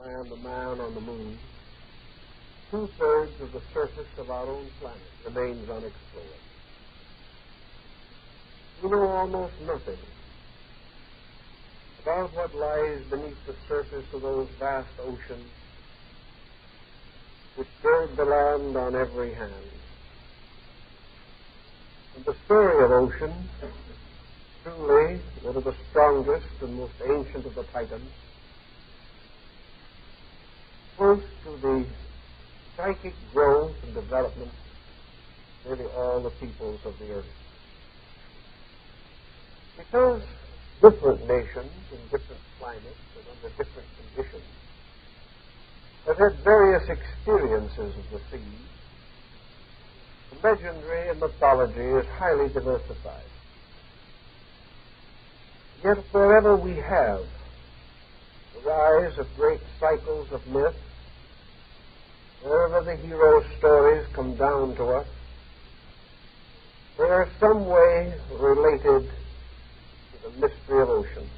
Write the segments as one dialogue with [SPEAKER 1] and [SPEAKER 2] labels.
[SPEAKER 1] and the man on the moon, 2/3 of the surface of our own planet remains unexplored. We know almost nothing about what lies beneath the surface of those vast oceans which gird the land on every hand. And the story of ocean, truly one of the strongest and most ancient of the Titans, points to the psychic growth and development of nearly all the peoples of the earth. Because different nations in different climates and under different conditions have had various experiences of the sea, the legendary and mythology is highly diversified. Yet wherever we have the rise of great cycles of myth, wherever the hero stories come down to us, they are some way related to the mystery of oceans.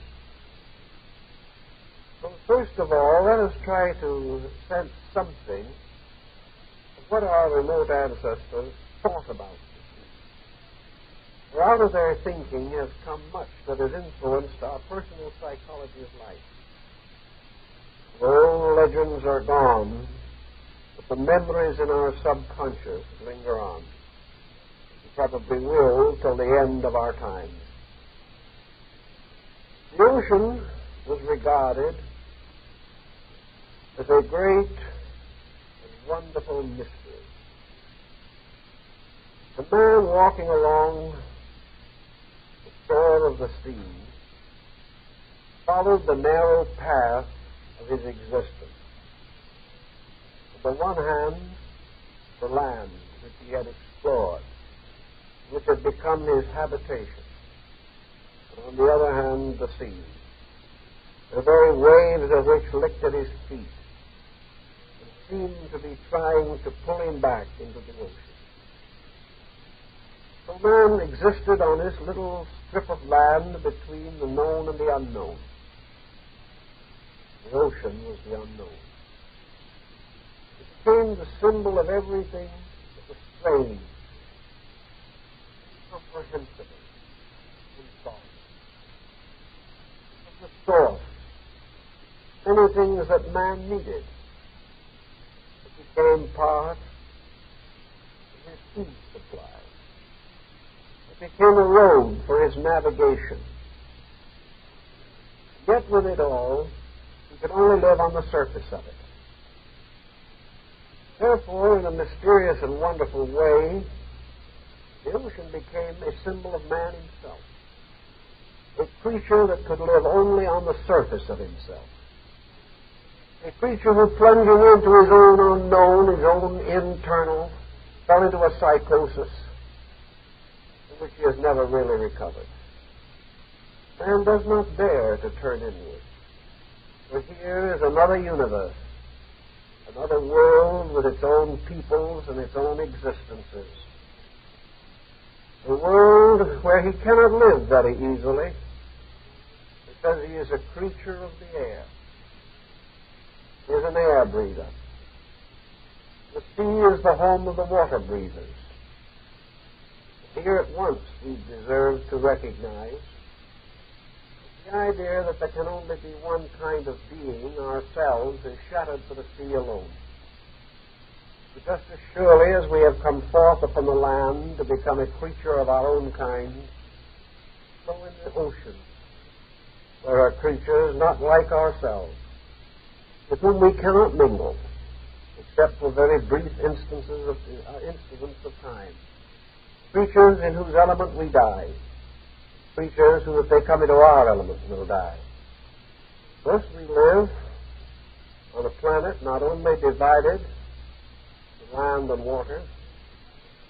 [SPEAKER 1] So first of all, let us try to sense something of what our remote ancestors thought about the sea. For out of their thinking has come much that has influenced our personal psychology of life. The old legends are gone, but the memories in our subconscious linger on. And probably will till the end of our times. The ocean was regarded as a great and wonderful mystery. The man walking along the shore of the sea followed the narrow path of his existence. On the one hand, the land which he had explored, which had become his habitation. And on the other hand, the sea, the very waves of which licked at his feet and seemed to be trying to pull him back into the ocean. So man existed on this little strip of land between the known and the unknown. The ocean was the unknown. It became the symbol of everything that was strange, incomprehensible, insoluble. It was the source. Many things that man needed. It became part of his food supply. It became a road for his navigation. Yet with it all, he could only live on the surface of it. Therefore, in a mysterious and wonderful way, the ocean became a symbol of man himself, a creature that could live only on the surface of himself, a creature who, plunging into his own unknown, his own internal, fell into a psychosis from which he has never really recovered. Man does not dare to turn inward, for here is another universe, another world with its own peoples and its own existences. A world where he cannot live very easily because he is a creature of the air. He is an air breather. The sea is the home of the water breathers. Here at once we deserve to recognize the idea that there can only be one kind of being, ourselves, is shattered for the sea alone. But just as surely as we have come forth upon the land to become a creature of our own kind, so in the ocean there are creatures not like ourselves, with whom we cannot mingle, except for very brief instants of time. Creatures in whose element we die. Creatures who, if they come into our element, will die. Thus we live on a planet not only divided to land and water,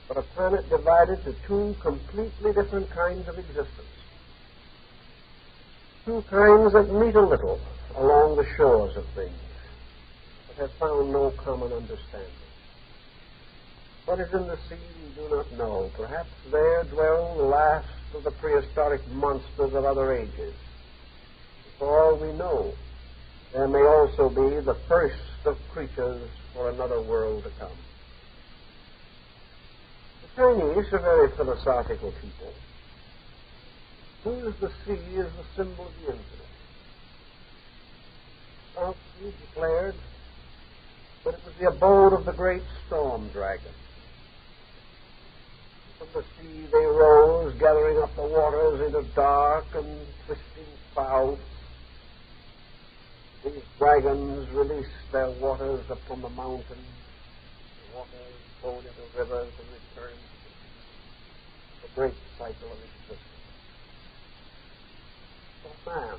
[SPEAKER 1] but a planet divided to two completely different kinds of existence. Two kinds that meet a little along the shores of things, but have found no common understanding. What is in the sea we do not know. Perhaps there dwell the last of the prehistoric monsters of other ages. For all we know, there may also be the first of creatures for another world to come. The Chinese are very philosophical people. Whose the sea is the symbol of the infinite. Lao Tzu declared that it was the abode of the great storm dragon. From the sea they rose, gathering up the waters into dark and twisting spouts. These dragons released their waters upon the mountains. The waters flowed into rivers and returned to the great cycle of existence. So man,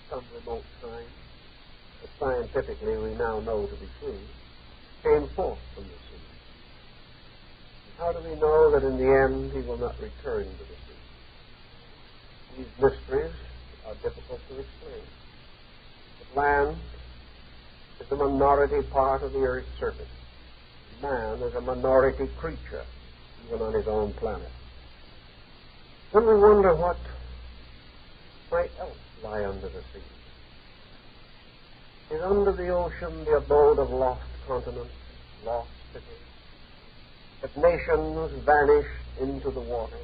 [SPEAKER 1] some remote time, that scientifically we now know to be true, came forth from the sea. And how do we know that in the end he will not return to the sea? These mysteries are difficult to explain. But land is a minority part of the earth's surface. Man is a minority creature, even on his own planet. Then we wonder what might else lie under the sea. Is under the ocean the abode of lost continents, lost cities, that nations vanished into the water?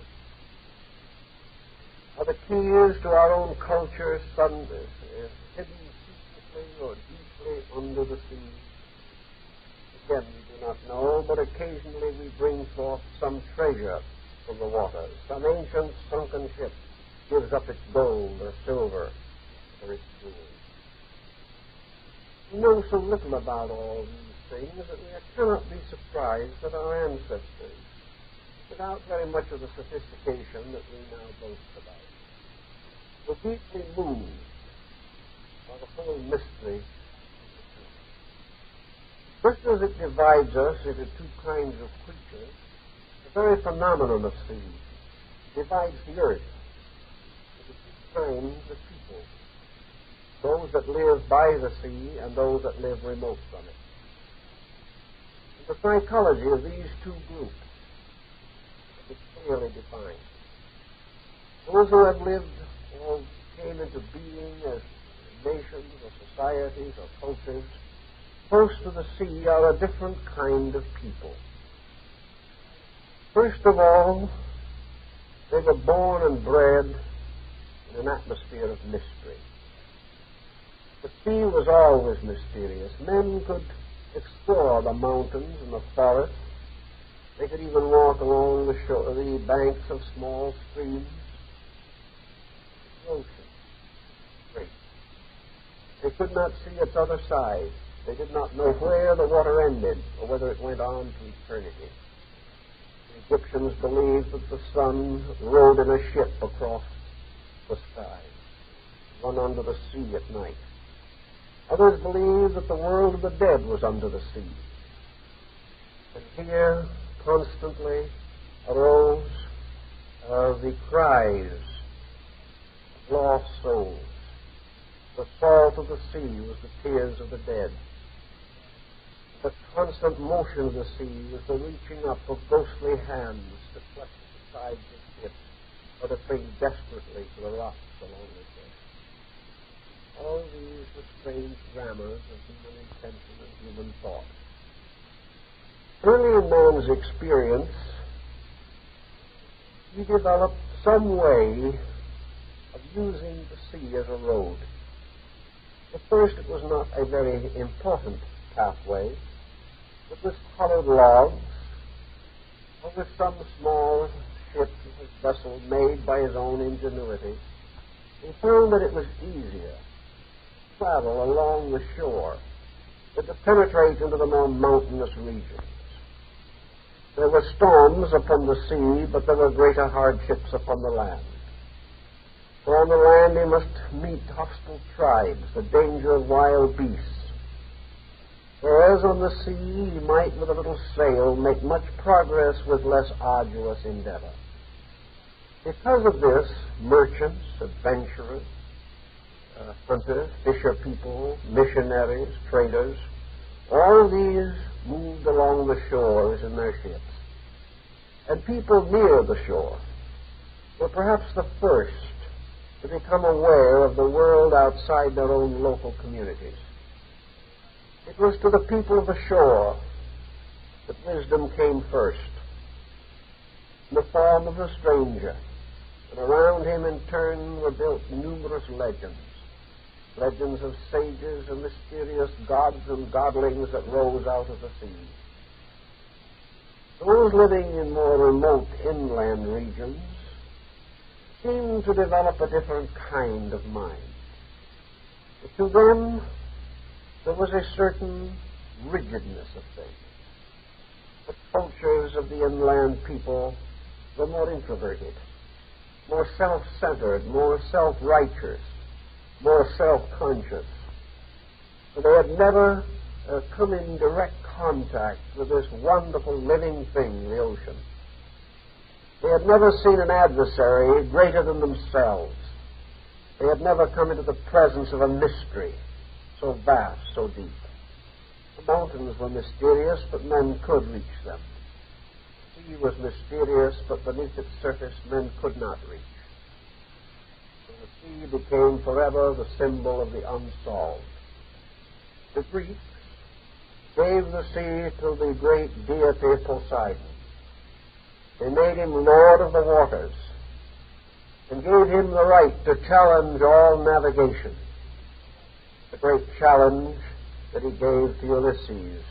[SPEAKER 1] Are the keys to our own culture hidden secretly or deeply under the sea? Again, we do not know, but occasionally we bring forth some treasure from the waters. Some ancient sunken ship gives up its gold or silver or its jewels. We know so little about all these things that we cannot be surprised that our ancestors, without very much of the sophistication that we now boast about, were deeply moved by the whole mystery. Just as it divides us into two kinds of creatures, the very phenomenon of sea divides the earth into two kinds of people, those that live by the sea and those that live remote from it. And the psychology of these two groups is clearly defined. Those who have lived or came into being as nations or societies or cultures close to the sea are a different kind of people. First of all, they were born and bred in an atmosphere of mystery. The sea was always mysterious. Men could explore the mountains and the forests. They could even walk along the banks of small streams. The ocean, great. They could not see its other side. They did not know where the water ended or whether it went on to eternity. The Egyptians believed that the sun rode in a ship across the sky, run under the sea at night. Others believed that the world of the dead was under the sea. And here constantly arose the cries of lost souls. The salt of the sea was the tears of the dead. The constant motion of the sea was the reaching up of ghostly hands to clutch the sides of ships or to cling desperately to the rocks along the shore. All these were strange dramas of human intention and human thought. Early in man's experience, he developed some way of using the sea as a road. At first, it was not a very important pathway. It was hollowed logs, or with some small ship or vessel made by his own ingenuity. He found that it was easier to travel along the shore than to penetrate into the more mountainous regions. There were storms upon the sea, but there were greater hardships upon the land. For on the land he must meet hostile tribes, the danger of wild beasts. Whereas on the sea he might, with a little sail, make much progress with less arduous endeavor. Because of this, merchants, adventurers, hunters, fisher people, missionaries, traders, all of these moved along the shores in their ships. And people near the shore were perhaps the first to become aware of the world outside their own local communities. It was to the people of the shore that wisdom came first, in the form of a stranger, and around him in turn were built numerous legends of sages and mysterious gods and godlings that rose out of the sea. Those living in more remote inland regions seemed to develop a different kind of mind. But to them, there was a certain rigidness of things. The cultures of the inland people were more introverted, more self-centered, more self-righteous, more self-conscious. So they had never come in direct contact with this wonderful living thing, the ocean. They had never seen an adversary greater than themselves. They had never come into the presence of a mystery so vast, so deep. The mountains were mysterious, but men could reach them. The sea was mysterious, but beneath its surface men could not reach. So the sea became forever the symbol of the unsolved. The Greeks gave the sea to the great deity Poseidon. They made him lord of the waters and gave him the right to challenge all navigation. The great challenge that he gave to Ulysses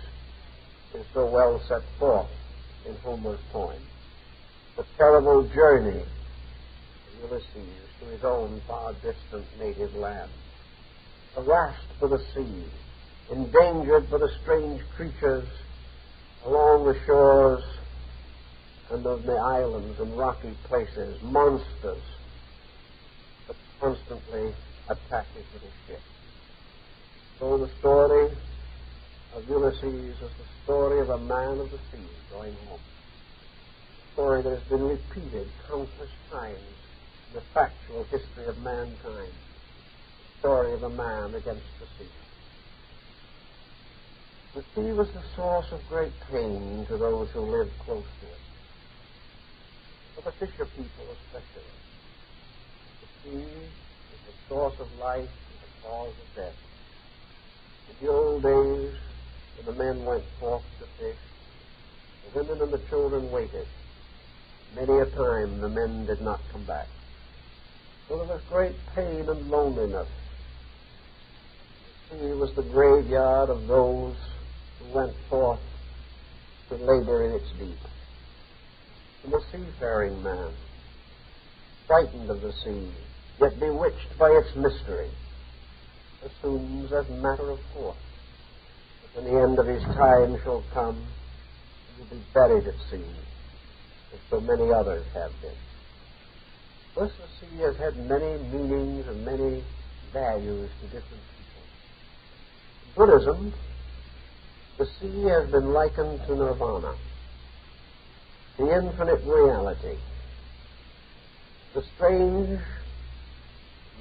[SPEAKER 1] is so well set forth in Homer's poem. The terrible journey of Ulysses to his own far distant native land, harassed by the sea, endangered by the strange creatures along the shores and of the islands and rocky places, monsters that constantly attacked his little ship. So the story of Ulysses is the story of a man of the sea going home. A story that has been repeated countless times in the factual history of mankind. The story of a man against the sea. The sea was the source of great pain to those who lived close to it. For the fisher people especially. The sea is the source of life and the cause of death. In the old days, when the men went forth to fish, the women and the children waited. Many a time the men did not come back. So there was great pain and loneliness. The sea was the graveyard of those who went forth to labor in its deep. And the seafaring man, frightened of the sea, yet bewitched by its mystery, assumes as matter of course that when the end of his time shall come, he will be buried at sea, as so many others have been. Thus the sea has had many meanings and many values to different people. In Buddhism, the sea has been likened to nirvana, the infinite reality, the strange,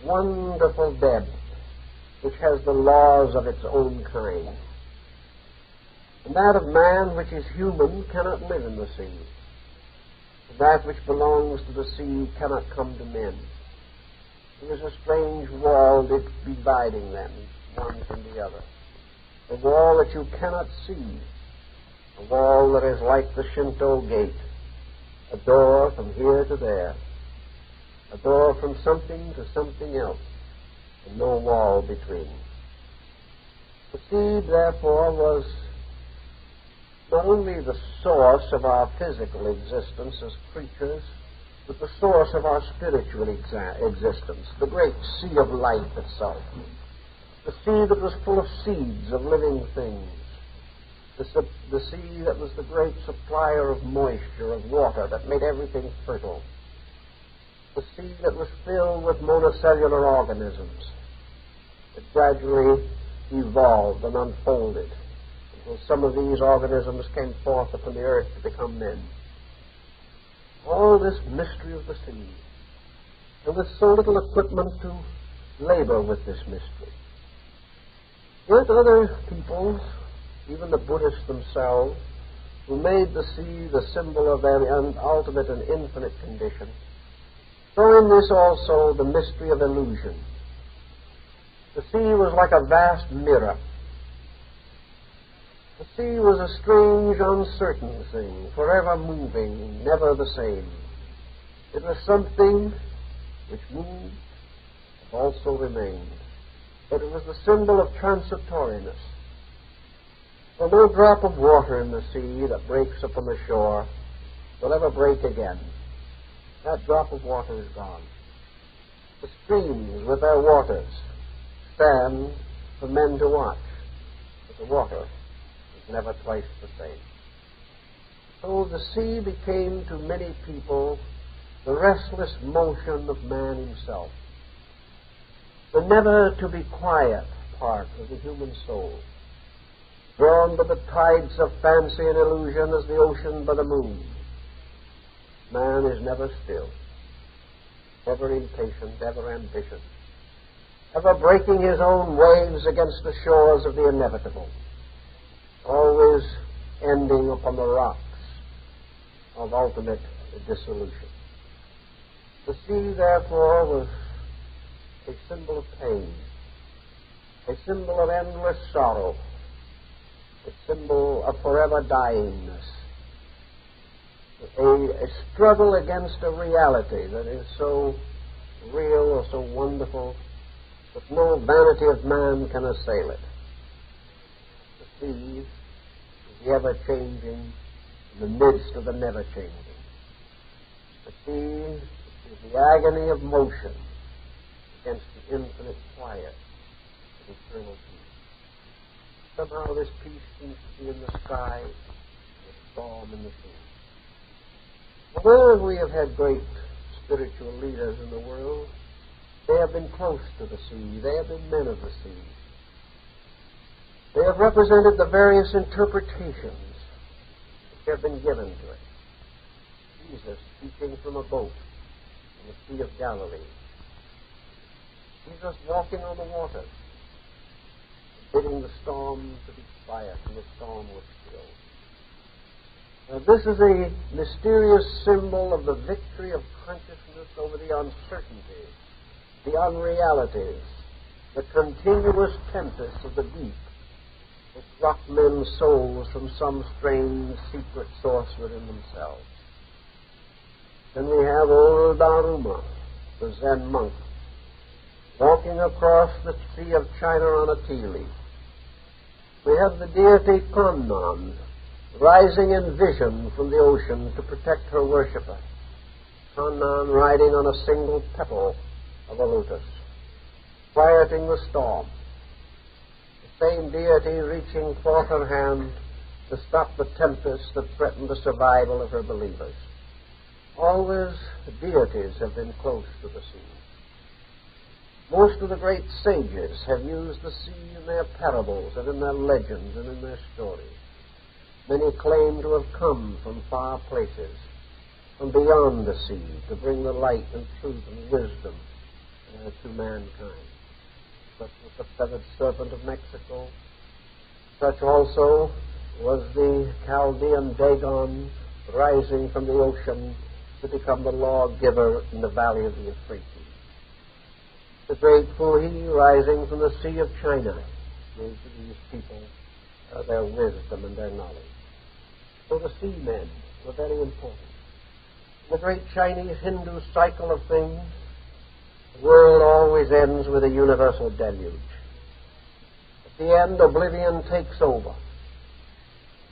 [SPEAKER 1] wonderful depth which has the laws of its own kind. And that of man which is human cannot live in the sea. And that which belongs to the sea cannot come to men. There is a strange wall dividing them, one from the other. A wall that you cannot see. A wall that is like the Shinto gate. A door from here to there. A door from something to something else. And no wall between. The sea, therefore, was not only the source of our physical existence as creatures, but the source of our spiritual existence, the great sea of life itself. The sea that was full of seeds of living things. The sea that was the great supplier of moisture, of water, that made everything fertile. The sea that was filled with monocellular organisms that gradually evolved and unfolded until some of these organisms came forth upon the earth to become men. All this mystery of the sea, and with so little equipment to labor with this mystery. Yet other peoples, even the Buddhists themselves, who made the sea the symbol of their ultimate and infinite condition, So in this also the mystery of illusion. The sea was like a vast mirror. The sea was a strange, uncertain thing, forever moving, never the same. It was something which moved, but also remained. But it was the symbol of transitoriness. For no drop of water in the sea that breaks upon the shore will ever break again. That drop of water is gone. The streams with their waters stand for men to watch, but the water is never twice the same. So the sea became to many people the restless motion of man himself, the never-to-be-quiet part of the human soul, drawn by the tides of fancy and illusion as the ocean by the moon. Man is never still, ever impatient, ever ambitious, ever breaking his own waves against the shores of the inevitable, always ending upon the rocks of ultimate dissolution. The sea, therefore, was a symbol of pain, a symbol of endless sorrow, a symbol of forever dyingness, a struggle against a reality that is so real or so wonderful that no vanity of man can assail it. The sea is the ever-changing in the midst of the never-changing. The sea is the agony of motion against the infinite quiet of eternal peace. Somehow this peace seems to be in the sky, the storm in the sea. Wherever we have had great spiritual leaders in the world, they have been close to the sea. They have been men of the sea. They have represented the various interpretations which have been given to it. Jesus speaking from a boat in the Sea of Galilee. Jesus walking on the waters, bidding the storm to be quiet, and the storm was still. This is a mysterious symbol of the victory of consciousness over the uncertainties, the unrealities, the continuous tempests of the deep which rock men's souls from some strange secret source within themselves. Then we have old Daruma, the Zen monk, walking across the Sea of China on a tea leaf. We have the deity Kannan, rising in vision from the ocean to protect her worshipper. Kannan riding on a single petal of a lotus, quieting the storm. The same deity reaching forth her hand to stop the tempest that threatened the survival of her believers. Always deities have been close to the sea. Most of the great sages have used the sea in their parables and in their legends and in their stories. Many claim to have come from far places, from beyond the sea, to bring the light and truth and wisdom to mankind. Such was the feathered serpent of Mexico. Such also was the Chaldean Dagon rising from the ocean to become the lawgiver in the valley of the Euphrates. The great Fuhi rising from the Sea of China gave to these people their wisdom and their knowledge. So the seamen were very important. In the great Chinese Hindu cycle of things, the world always ends with a universal deluge. At the end, oblivion takes over,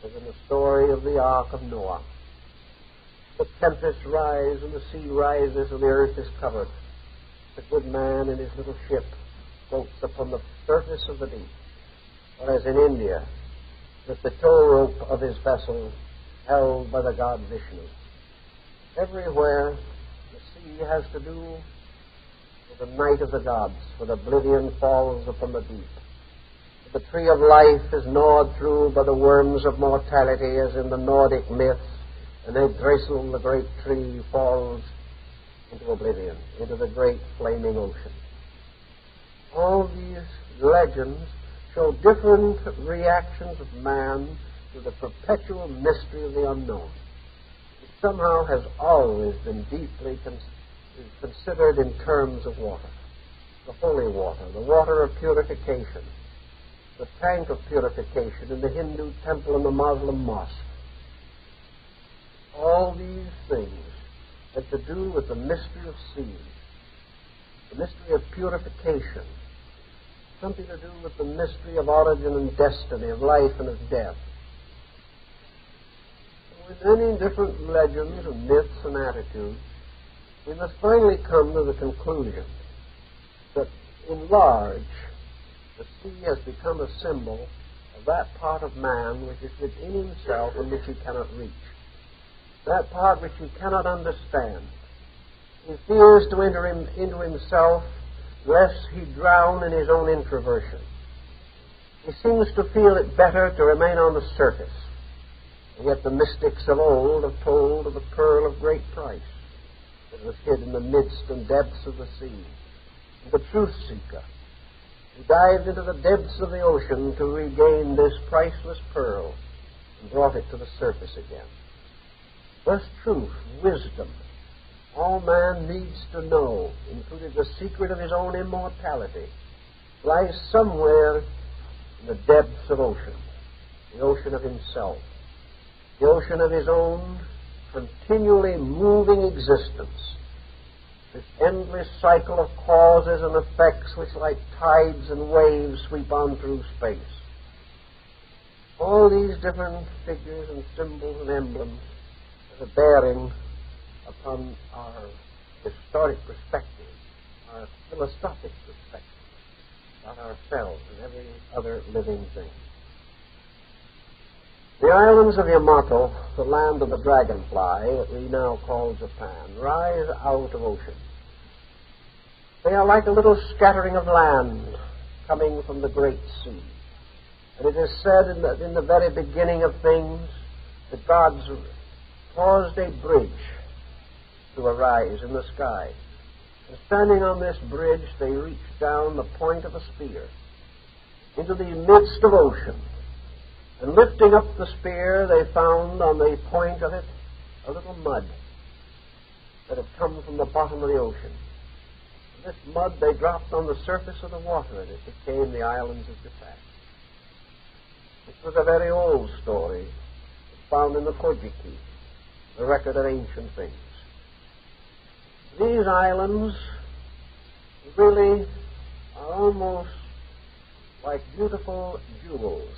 [SPEAKER 1] as in the story of the Ark of Noah. The tempests rise and the sea rises and the earth is covered. The good man in his little ship floats upon the surface of the deep, whereas in India, with the tow rope of his vessel held by the god Vishnu. Everywhere the sea has to do with the night of the gods, when oblivion falls upon the deep. The tree of life is gnawed through by the worms of mortality, as in the Nordic myths, and Yggdrasil, the great tree, falls into oblivion, into the great flaming ocean. All these legends show different reactions of man to the perpetual mystery of the unknown. It somehow has always been deeply is considered in terms of water. The holy water, the water of purification, the tank of purification in the Hindu temple and the Muslim mosque. All these things had to do with the mystery of seed, the mystery of purification, something to do with the mystery of origin and destiny, of life and of death. With many different legends and myths and attitudes, we must finally come to the conclusion that, in large, the sea has become a symbol of that part of man which is within himself and which he cannot reach, that part which he cannot understand. He fears to enter into himself lest he drown in his own introversion. He seems to feel it better to remain on the surface. And yet the mystics of old have told of a pearl of great price that was hid in the midst and depths of the sea. And the truth seeker who dived into the depths of the ocean to regain this priceless pearl and brought it to the surface again. Thus truth, wisdom, all man needs to know, including the secret of his own immortality, lies somewhere in the depths of ocean, the ocean of himself, the ocean of his own continually moving existence, this endless cycle of causes and effects which like tides and waves sweep on through space. All these different figures and symbols and emblems have a bearing upon our historic perspective, our philosophic perspective about ourselves and every other living thing. The islands of Yamato, the land of the dragonfly that we now call Japan, rise out of ocean. They are like a little scattering of land coming from the great sea. And it is said in the very beginning of things that God's caused a bridge to arise in the sky. And standing on this bridge, they reached down the point of a spear into the midst of ocean. And lifting up the spear, they found on the point of it a little mud that had come from the bottom of the ocean. And this mud they dropped on the surface of the water, and it became the islands of Japan. It was a very old story. It's found in the Kojiki, the record of ancient things. These islands really are almost like beautiful jewels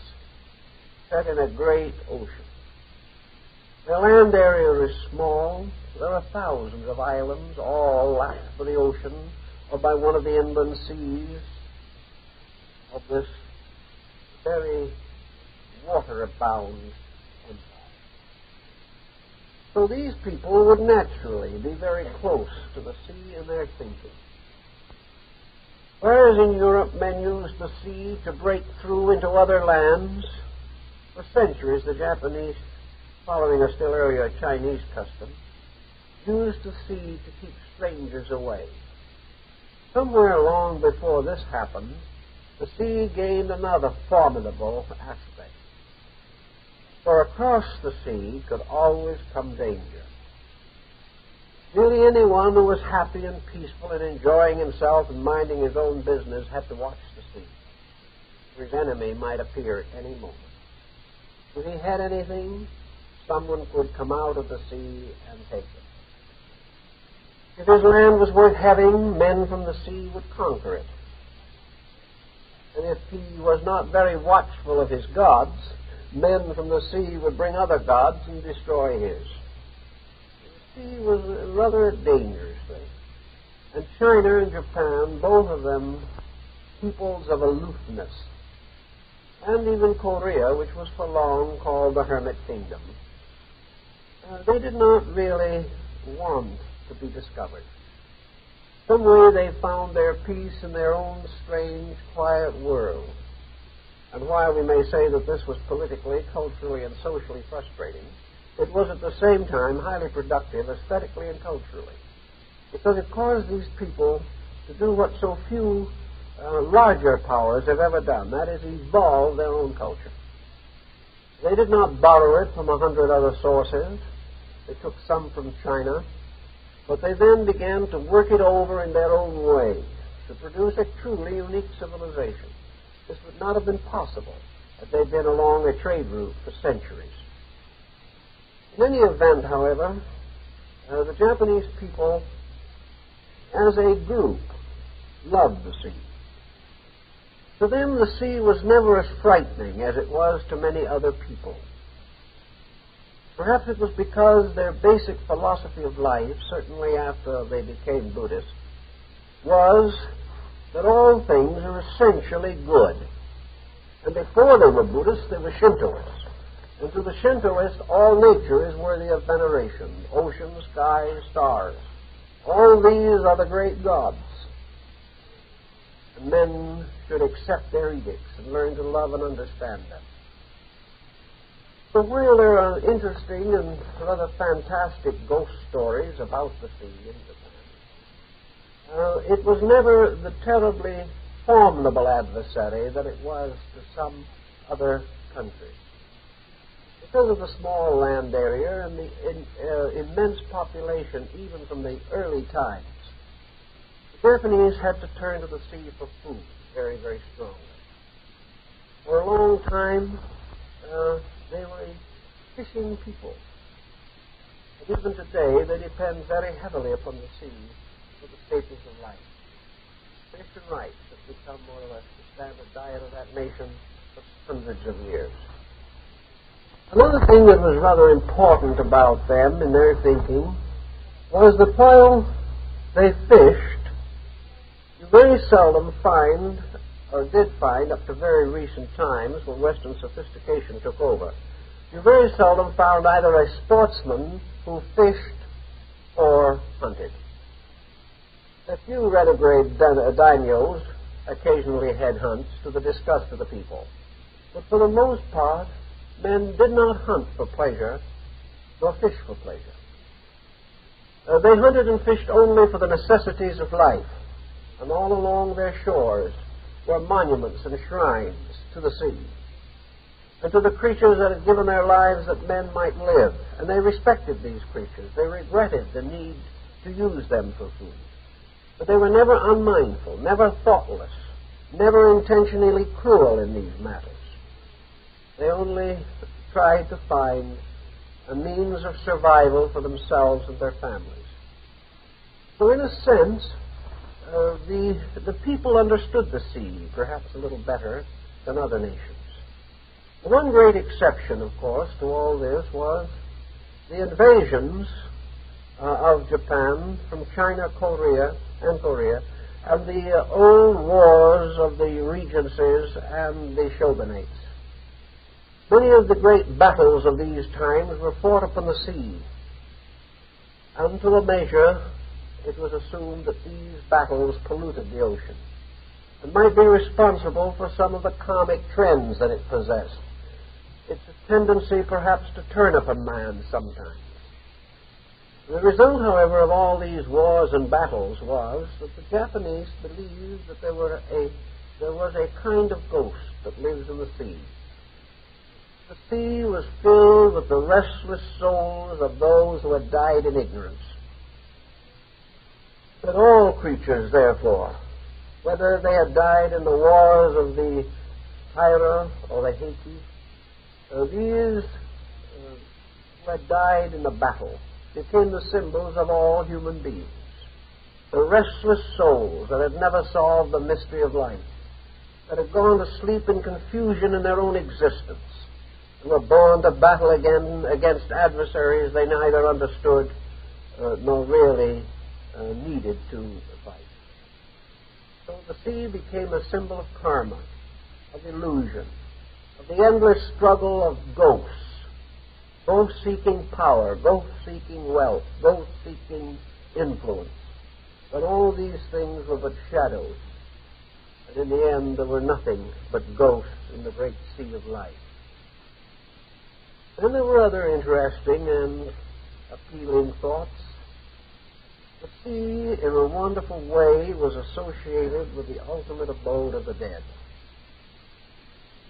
[SPEAKER 1] set in a great ocean. Their land area is small. There are thousands of islands, all lashed by the ocean or by one of the inland seas of this very water-bound empire. So these people would naturally be very close to the sea in their thinking. Whereas in Europe men used the sea to break through into other lands, for centuries the Japanese, following a still earlier Chinese custom, used the sea to keep strangers away. Somewhere long before this happened, the sea gained another formidable aspect. For across the sea could always come danger. Nearly anyone who was happy and peaceful and enjoying himself and minding his own business had to watch the sea, for his enemy might appear at any moment. If he had anything, someone could come out of the sea and take it. If his land was worth having, men from the sea would conquer it. And if he was not very watchful of his gods, men from the sea would bring other gods and destroy his. The sea was rather a dangerous thing. And China and Japan, both of them peoples of aloofness, and even Korea, which was for long called the Hermit Kingdom, they did not really want to be discovered. Some way they found their peace in their own strange, quiet world. And while we may say that this was politically, culturally, and socially frustrating, it was at the same time highly productive aesthetically and culturally, because it caused these people to do what so few larger powers have ever done, that is, evolve their own culture. They did not borrow it from 100 other sources. They took some from China, But they then began to work it over in their own way to produce a truly unique civilization. This would not have been possible had they been along a trade route for centuries. In any event, however, the Japanese people, as a group, loved the sea. To them, the sea was never as frightening as it was to many other people. Perhaps it was because their basic philosophy of life, certainly after they became Buddhists, was that all things are essentially good. And before they were Buddhists, they were Shintoists. And to the Shintoist, all nature is worthy of veneration. Ocean, sky, stars. All these are the great gods. And men should accept their edicts and learn to love and understand them. So while there are interesting and rather fantastic ghost stories about the sea in Japan, it was never the terribly formidable adversary that it was to some other countries. Because of the small land area and the immense population, even from the early times, the Japanese had to turn to the sea for food very, very strongly. For a long time, they were a fishing people. And even today, they depend very heavily upon the sea for the staples of life. Fish and rice have become more or less the standard diet of that nation for hundreds of years. Another thing that was rather important about them in their thinking was that while they fished, you very seldom find, or did find up to very recent times when Western sophistication took over, you very seldom found either a sportsman who fished or hunted. A few renegade daimyos occasionally had hunts to the disgust of the people, but for the most part, men did not hunt for pleasure, nor fish for pleasure. They hunted and fished only for the necessities of life, and all along their shores were monuments and shrines to the sea, and to the creatures that had given their lives that men might live. And they respected these creatures. They regretted the need to use them for food. But they were never unmindful, never thoughtless, never intentionally cruel in these matters. They only tried to find a means of survival for themselves and their families. So in a sense, the people understood the sea perhaps a little better than other nations. The one great exception, of course, to all this was the invasions of Japan from China, Korea, and the old wars of the regencies and the shogunates. Many of the great battles of these times were fought upon the sea, and to a measure it was assumed that these battles polluted the ocean and might be responsible for some of the comic trends that it possessed. Its tendency perhaps to turn upon man sometimes. The result, however, of all these wars and battles was that the Japanese believed that there was a kind of ghost that lives in the sea. The sea was filled with the restless souls of those who had died in ignorance. That all creatures, therefore, whether they had died in the wars of the Taira or the Heike, these who had died in the battle became the symbols of all human beings. The restless souls that had never solved the mystery of life, that had gone to sleep in confusion in their own existence, and were born to battle again against adversaries they neither understood nor really needed to fight. So the sea became a symbol of karma, of illusion, of the endless struggle of ghosts, both seeking power, both seeking wealth, both seeking influence. But all these things were but shadows, and in the end there were nothing but ghosts in the great sea of life. And there were other interesting and appealing thoughts. The sea, in a wonderful way, was associated with the ultimate abode of the dead.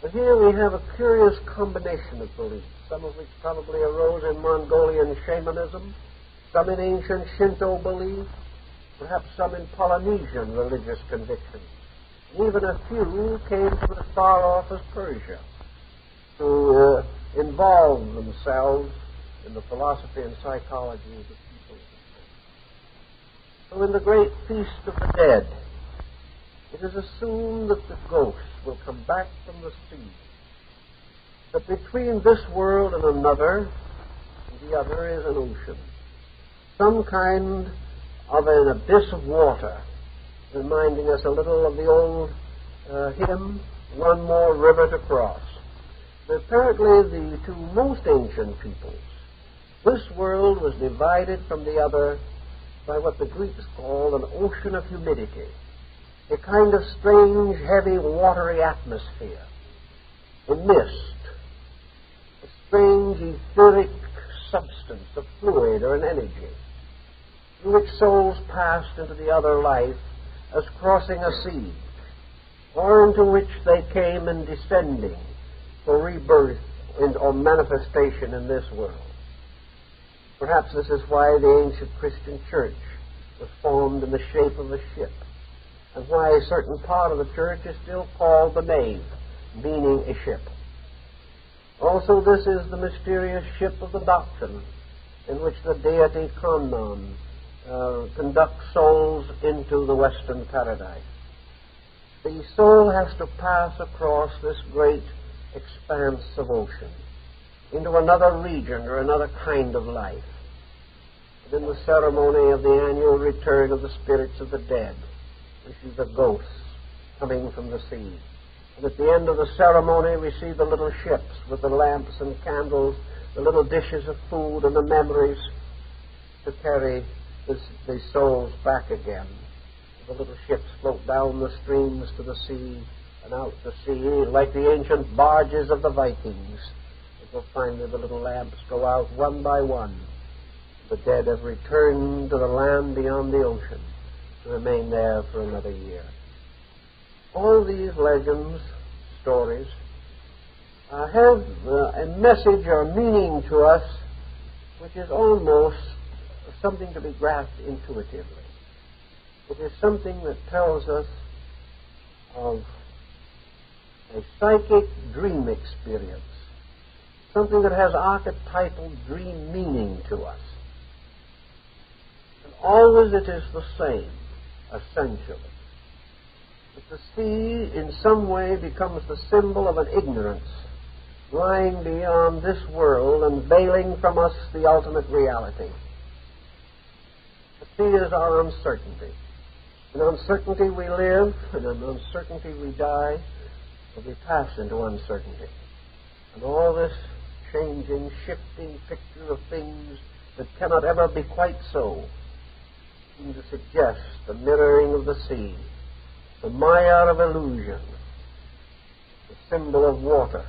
[SPEAKER 1] But here we have a curious combination of beliefs, some of which probably arose in Mongolian shamanism, some in ancient Shinto belief, perhaps some in Polynesian religious convictions. And even a few came from as far off as Persia to involve themselves in the philosophy and psychology of the people. So in the great feast of the dead, it is assumed that the ghosts will come back from the sea, that between this world and another, the other is an ocean, some kind of an abyss of water, reminding us a little of the old hymn, One More River to Cross. But apparently the two most ancient peoples, this world was divided from the other by what the Greeks called an ocean of humidity, a kind of strange, heavy, watery atmosphere, a mist, a strange, etheric substance, a fluid or an energy, through which souls passed into the other life as crossing a sea, or into which they came in descending for rebirth or manifestation in this world. Perhaps this is why the ancient Christian church was formed in the shape of a ship, and why a certain part of the church is still called the nave, meaning a ship. Also, this is the mysterious ship of the doctrine, in which the deity Kannon conducts souls into the western paradise. The soul has to pass across this great expanse of ocean into another region or another kind of life. And in the ceremony of the annual return of the spirits of the dead, we see the ghosts coming from the sea. And at the end of the ceremony, we see the little ships with the lamps and candles, the little dishes of food and the memories to carry the souls back again. The little ships float down the streams to the sea and out to sea, like the ancient barges of the Vikings. Until finally the little lamps go out one by one. The dead have returned to the land beyond the ocean to remain there for another year. All these legends, stories, have a message or meaning to us which is almost something to be grasped intuitively. It is something that tells us of a psychic dream experience, something that has archetypal dream meaning to us. And always it is the same, essentially. That the sea in some way becomes the symbol of an ignorance lying beyond this world and veiling from us the ultimate reality. The sea is our uncertainty. In uncertainty we live, and in uncertainty we die, but we pass into uncertainty. And all this changing, shifting picture of things that cannot ever be quite so seem to suggest the mirroring of the sea, the Maya of illusion, the symbol of water,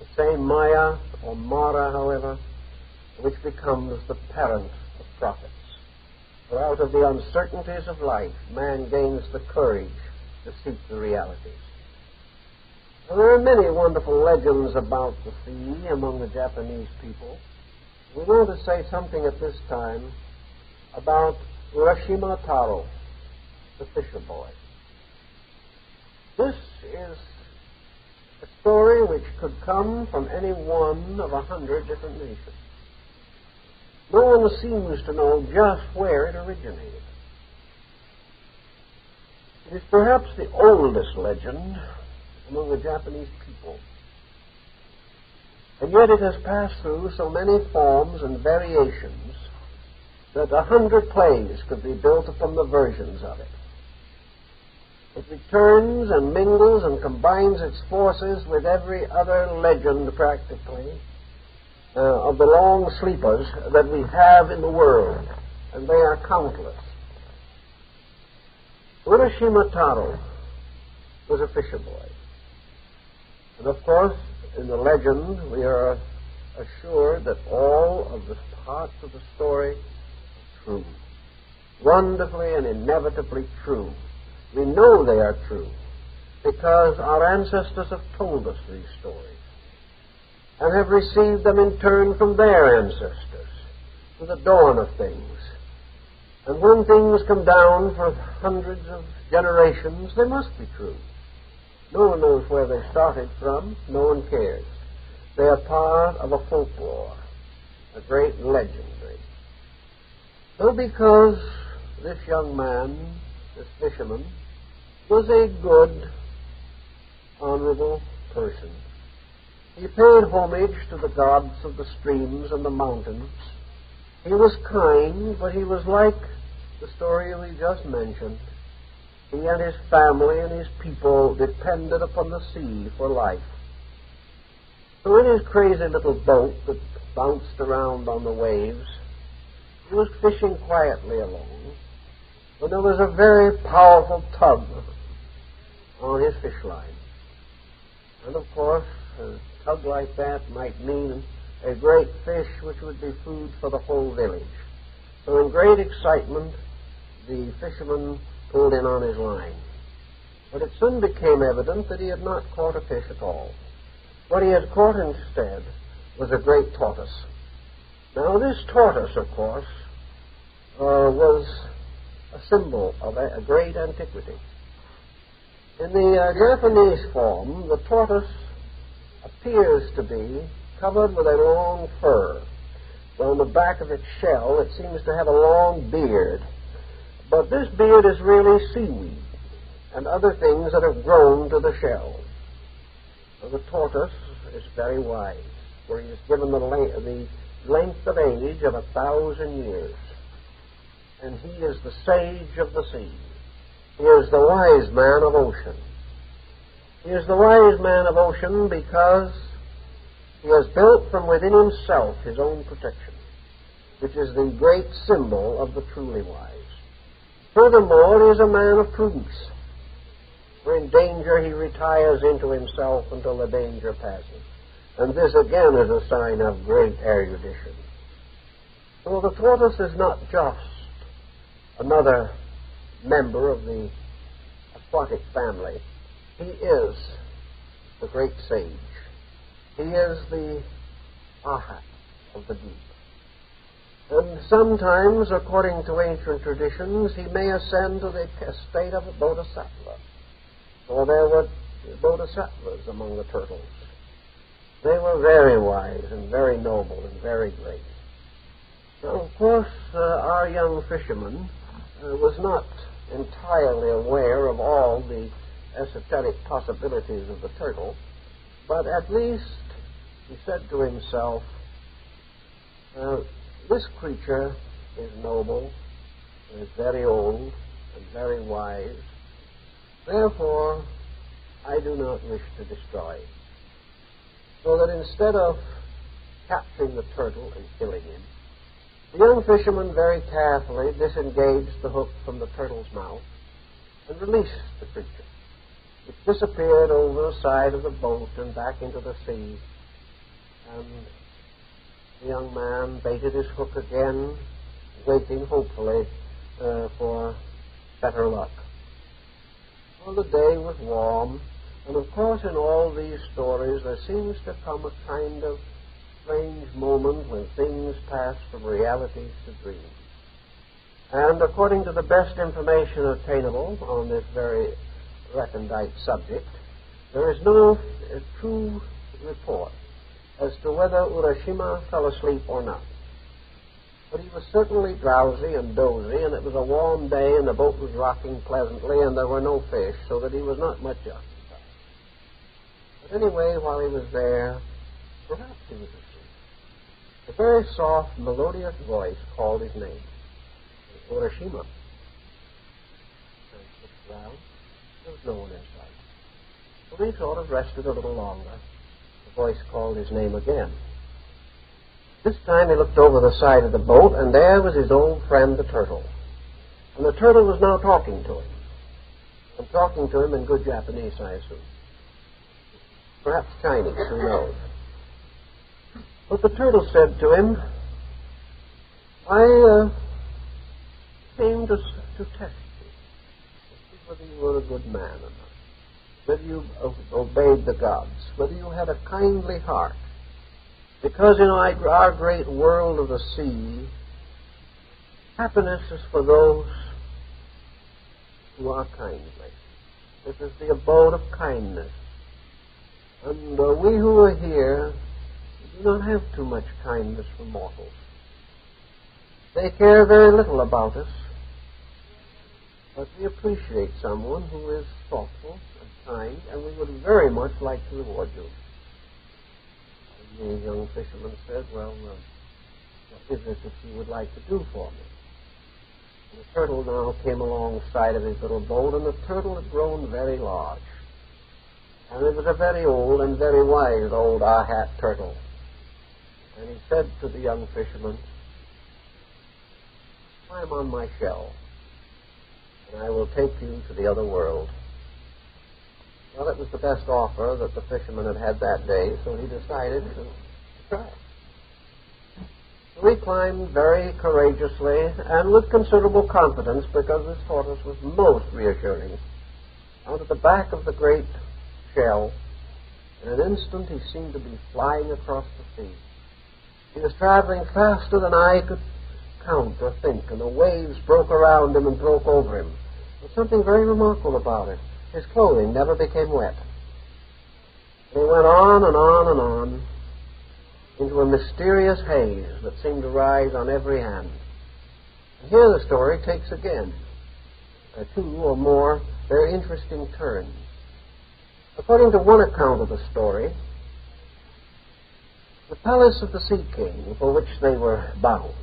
[SPEAKER 1] the same Maya, or Mara, however, which becomes the parent of prophets. For out of the uncertainties of life, man gains the courage to seek the realities. Now, there are many wonderful legends about the sea among the Japanese people. We want to say something at this time about Urashima Taro, the fisher boy. This is a story which could come from any one of 100 different nations. No one seems to know just where it originated. It is perhaps the oldest legend among the Japanese people. And yet it has passed through so many forms and variations that 100 plays could be built upon the versions of it. It returns and mingles and combines its forces with every other legend, practically, of the long sleepers that we have in the world, and they are countless. Urashima Taro was a fisher boy. And of course, in the legend, we are assured that all of the parts of the story are true. Wonderfully and inevitably true. We know they are true because our ancestors have told us these stories and have received them in turn from their ancestors, to the dawn of things. And when things come down for hundreds of generations, they must be true. No one knows where they started from. No one cares. They are part of a folklore, a great legendary. So because this young man, this fisherman, was a good, honorable person, he paid homage to the gods of the streams and the mountains. He was kind, but he was like the story we just mentioned. He and his family and his people depended upon the sea for life. So in his crazy little boat that bounced around on the waves, he was fishing quietly along when there was a very powerful tug on his fish line. And of course, a tug like that might mean a great fish which would be food for the whole village. So in great excitement, the fisherman pulled in on his line. But it soon became evident that he had not caught a fish at all. What he had caught instead was a great tortoise. Now this tortoise, of course, was a symbol of a great antiquity. In the Japanese form, the tortoise appears to be covered with a long fur. On the back of its shell, it seems to have a long beard. But this beard is really seaweed and other things that have grown to the shell. So the tortoise is very wise, for he is given the length of age of 1,000 years. And he is the sage of the sea. He is the wise man of ocean. He is the wise man of ocean because he has built from within himself his own protection, which is the great symbol of the truly wise. Furthermore, he is a man of prudence. For in danger he retires into himself until the danger passes. And this again is a sign of great erudition. So the tortoise is not just another member of the aquatic family. He is the great sage. He is the Arhat of the deep. And sometimes, according to ancient traditions, he may ascend to the estate of a bodhisattva. For there were bodhisattvas among the turtles. They were very wise and very noble and very great. Now, of course, our young fisherman was not entirely aware of all the esoteric possibilities of the turtle, but at least he said to himself, this creature is noble, and is very old, and very wise. Therefore, I do not wish to destroy it. So that instead of capturing the turtle and killing him, the young fisherman very carefully disengaged the hook from the turtle's mouth and released the creature. It disappeared over the side of the boat and back into the sea, and the young man baited his hook again, waiting hopefully for better luck. Well, the day was warm, and of course in all these stories there seems to come a kind of strange moment when things pass from realities to dreams. And according to the best information attainable on this very recondite subject, there is no true report as to whether Urashima fell asleep or not. But he was certainly drowsy and dozy, and it was a warm day, and the boat was rocking pleasantly, and there were no fish, so that he was not much occupied. But anyway, while he was there, perhaps he was asleep. A very soft, melodious voice called his name, Urashima. And he looked around. There was no one in sight. So he sort of rested a little longer. The voice called his name again. This time he looked over the side of the boat, and there was his old friend, the turtle. And the turtle was now talking to him. And talking to him in good Japanese, I assume. Perhaps Chinese, who knows. But the turtle said to him, I came to test you, to see whether you were a good man or not, whether you obeyed the gods, whether you had a kindly heart. Because in our great world of the sea, Happiness is for those who are kindly. This is the abode of kindness. And we who are here do not have too much kindness for mortals. They care very little about us, but we appreciate someone who is thoughtful and kind, and we would very much like to reward you. And the young fisherman said, well, what is it that you would like to do for me? And the turtle now came alongside of his little boat, and the turtle had grown very large. And it was a very old and very wise old Ahat turtle. And he said to the young fisherman, climb on my shell, and I will take you to the other world. Well, it was the best offer that the fisherman had had that day, so he decided to try. So he climbed very courageously and with considerable confidence, because this tortoise was most reassuring, onto the back of the great shell. In an instant, he seemed to be flying across the sea. He was traveling faster than I could count or think, and the waves broke around him and broke over him. There was something very remarkable about it. His clothing never became wet. And he went on and on and on into a mysterious haze that seemed to rise on every hand. And here the story takes again two or more very interesting turns. According to one account of the story, the palace of the Sea King, for which they were bound,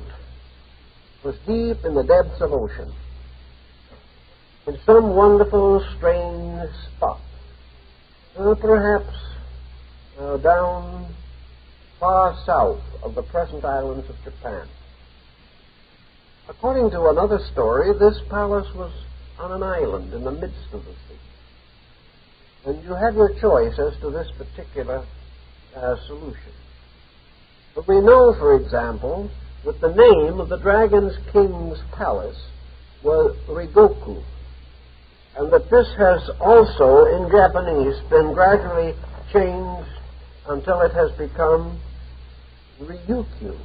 [SPEAKER 1] was deep in the depths of ocean, in some wonderful, strange spot, perhaps down far south of the present islands of Japan. According to another story, this palace was on an island in the midst of the sea. And you have your choice as to this particular solution. But we know, for example, that the name of the Dragon's King's palace was Rigoku, and that this has also, in Japanese, been gradually changed until it has become Ryukyu,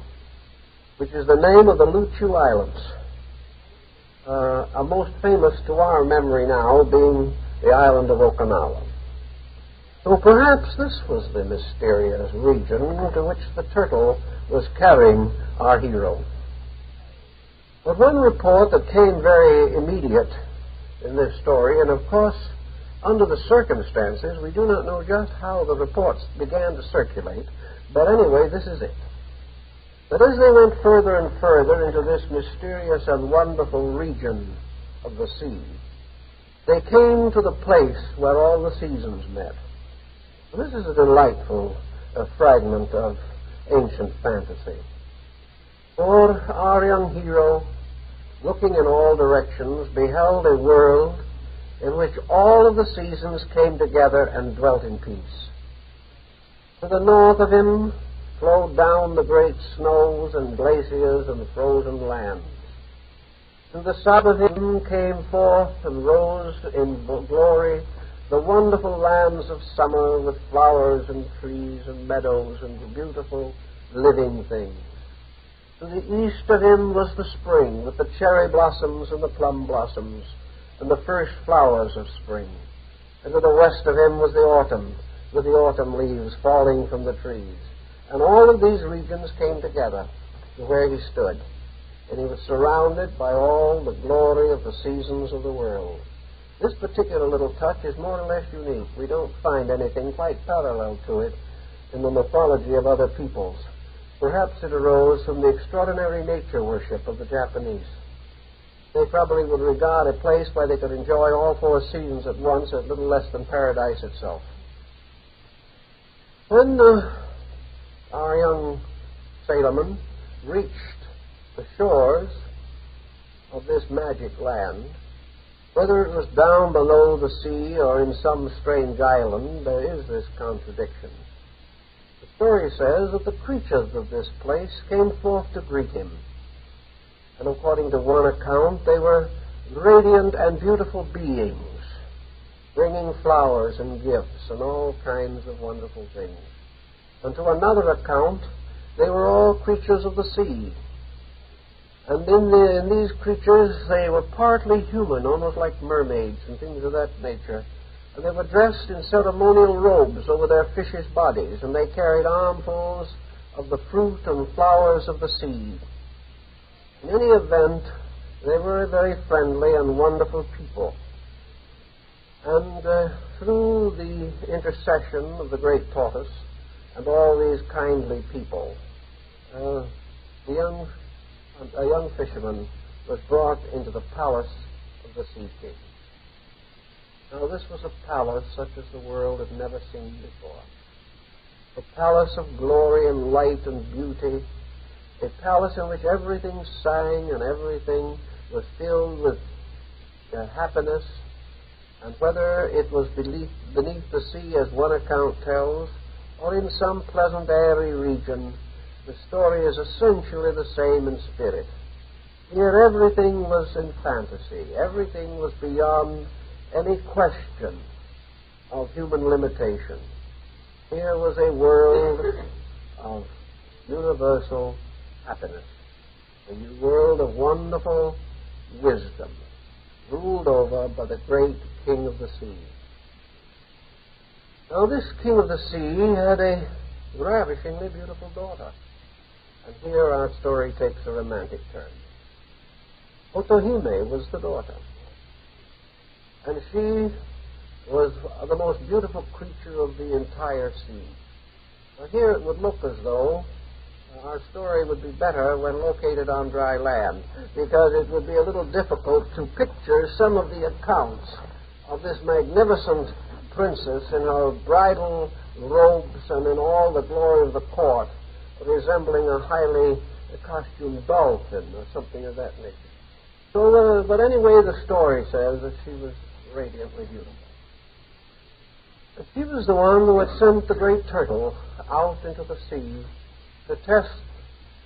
[SPEAKER 1] which is the name of the Luchu Islands, a most famous to our memory now being the island of Okinawa. So perhaps this was the mysterious region to which the turtle was carrying our hero. But one report that came very immediate in this story, and of course, under the circumstances, we do not know just how the reports began to circulate, but anyway, this is it. That as they went further and further into this mysterious and wonderful region of the sea, they came to the place where all the seasons met. This is a delightful fragment of ancient fantasy. For our young hero, looking in all directions, beheld a world in which all of the seasons came together and dwelt in peace. To the north of him flowed down the great snows and glaciers and frozen lands. To the south of him came forth and rose in glory the wonderful lands of summer, with flowers and trees and meadows and beautiful living things. To the east of him was the spring, with the cherry blossoms and the plum blossoms and the first flowers of spring. And to the west of him was the autumn, with the autumn leaves falling from the trees. And all of these regions came together to where he stood, and he was surrounded by all the glory of the seasons of the world. This particular little touch is more or less unique. We don't find anything quite parallel to it in the mythology of other peoples. Perhaps it arose from the extraordinary nature worship of the Japanese. They probably would regard a place where they could enjoy all four seasons at once as little less than paradise itself. When our young sailorman reached the shores of this magic land, whether it was down below the sea or in some strange island, there is this contradiction. The story says that the creatures of this place came forth to greet him. And according to one account, they were radiant and beautiful beings, bringing flowers and gifts and all kinds of wonderful things. And to another account, they were all creatures of the sea. And in these creatures, they were partly human, almost like mermaids and things of that nature. And they were dressed in ceremonial robes over their fishes' bodies, and they carried armfuls of the fruit and flowers of the sea. In any event, they were a very friendly and wonderful people. And through the intercession of the great tortoise and all these kindly people, a young fisherman was brought into the palace of the Sea King. Now, this was a palace such as the world had never seen before. A palace of glory and light and beauty, a palace in which everything sang and everything was filled with happiness, and whether it was beneath the sea, as one account tells, or in some pleasant airy region, the story is essentially the same in spirit. Here everything was in fantasy. Everything was beyond any question of human limitation. Here was a world of universal happiness, a world of wonderful wisdom, ruled over by the great King of the Sea. Now, this King of the Sea had a ravishingly beautiful daughter. And here our story takes a romantic turn. Otohime was the daughter. And she was the most beautiful creature of the entire sea. Now, here it would look as though our story would be better when located on dry land, because it would be a little difficult to picture some of the accounts of this magnificent princess in her bridal robes and in all the glory of the court, resembling a highly costumed dolphin or something of that nature. So, but anyway, the story says that she was radiantly beautiful. And she was the one who had sent the great turtle out into the sea to test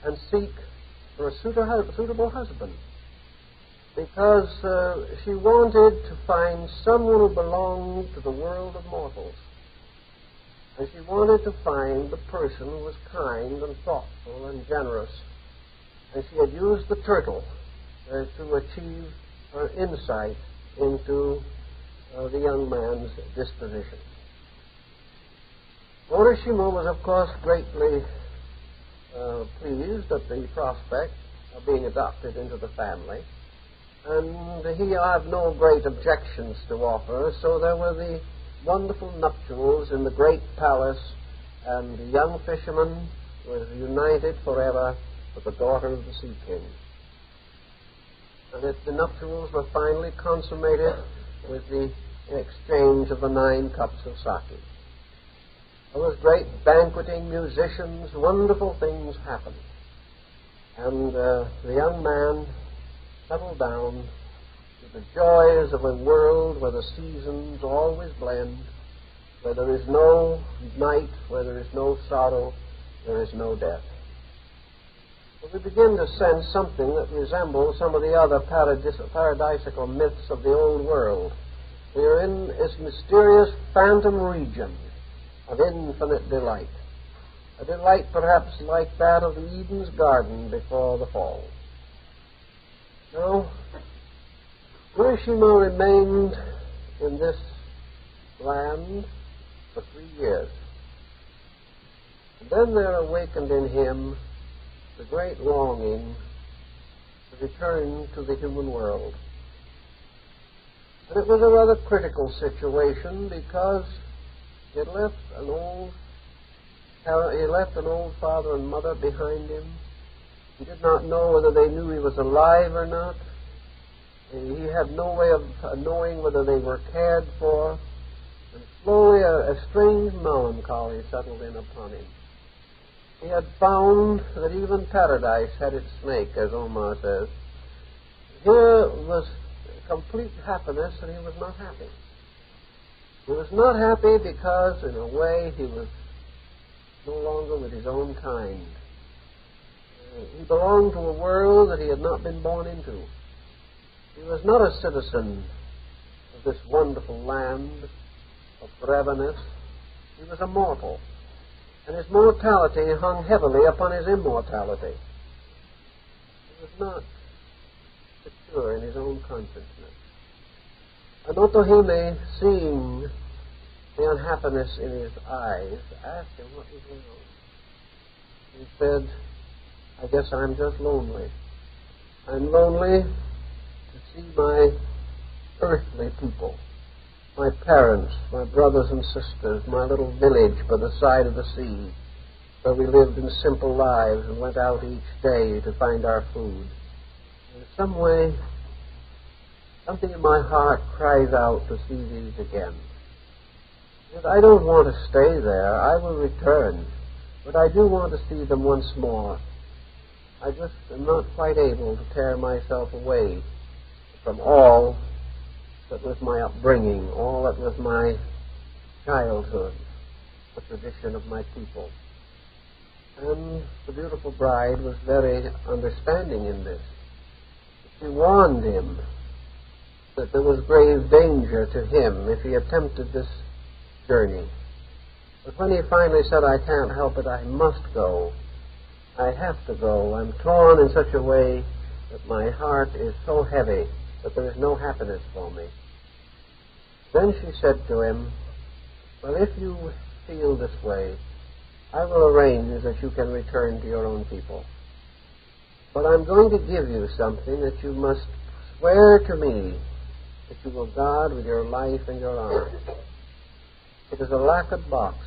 [SPEAKER 1] and seek for a suitable husband, because she wanted to find someone who belonged to the world of mortals. And she wanted to find the person who was kind and thoughtful and generous. And she had used the turtle to achieve her insight into the young man's disposition. Orishima was, of course, greatly pleased at the prospect of being adopted into the family. And he had no great objections to offer, so there were the wonderful nuptials in the great palace, and the young fisherman was united forever with the daughter of the Sea King. And the nuptials were finally consummated with the exchange of the 9 cups of sake. There was great banqueting, musicians, wonderful things happened. And the young man settled down to the joys of a world where the seasons always blend, where there is no night, where there is no sorrow, there is no death. But we begin to sense something that resembles some of the other paradisical myths of the old world. We are in this mysterious phantom region of infinite delight, a delight perhaps like that of Eden's garden before the fall. Now, Urashima remained in this land for 3 years. And then there awakened in him the great longing to return to the human world. And it was a rather critical situation, because he left an old father and mother behind him. He did not know whether they knew he was alive or not. He had no way of knowing whether they were cared for. And slowly a strange melancholy settled in upon him. He had found that even paradise had its snake, as Omar says. Here was complete happiness, and he was not happy. He was not happy because, in a way, he was no longer with his own kind. He belonged to a world that he had not been born into. He was not a citizen of this wonderful land of foreverness. He was a mortal, and his mortality hung heavily upon his immortality. He was not secure in his own consciousness. And Otohime, seeing the unhappiness in his eyes, asked him what was going on. He said, I guess I'm just lonely. I'm lonely to see my earthly people, my parents, my brothers and sisters, my little village by the side of the sea, where we lived in simple lives and went out each day to find our food. In some way, something in my heart cries out to see these again. Yet I don't want to stay there. I will return. But I do want to see them once more. I just am not quite able to tear myself away from all that was my upbringing, all that was my childhood, the tradition of my people. And the beautiful bride was very understanding in this. She warned him that there was grave danger to him if he attempted this journey. But when he finally said, I can't help it, I must go, I have to go, I'm torn in such a way that my heart is so heavy that there is no happiness for me. Then she said to him, well, if you feel this way, I will arrange that you can return to your own people. But I'm going to give you something that you must swear to me that you will guard with your life and your honor. It is a lacquered box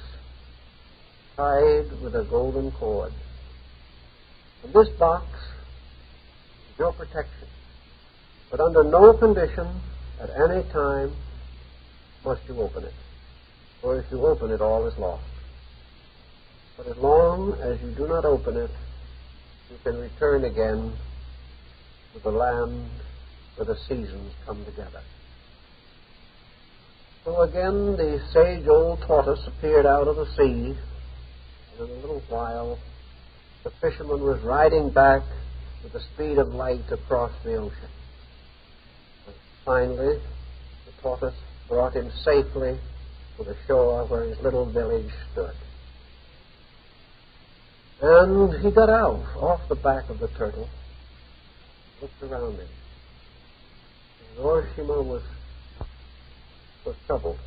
[SPEAKER 1] tied with a golden cord. And this box is your protection. But under no condition, at any time, must you open it. For if you open it, all is lost. But as long as you do not open it, you can return again to the land where the seasons come together. So again, the sage old tortoise appeared out of the sea, and in a little while, the fisherman was riding back with the speed of light across the ocean. And finally, the tortoise brought him safely to the shore where his little village stood. And he got out off the back of the turtle, looked around him. And Oroshima was troubled.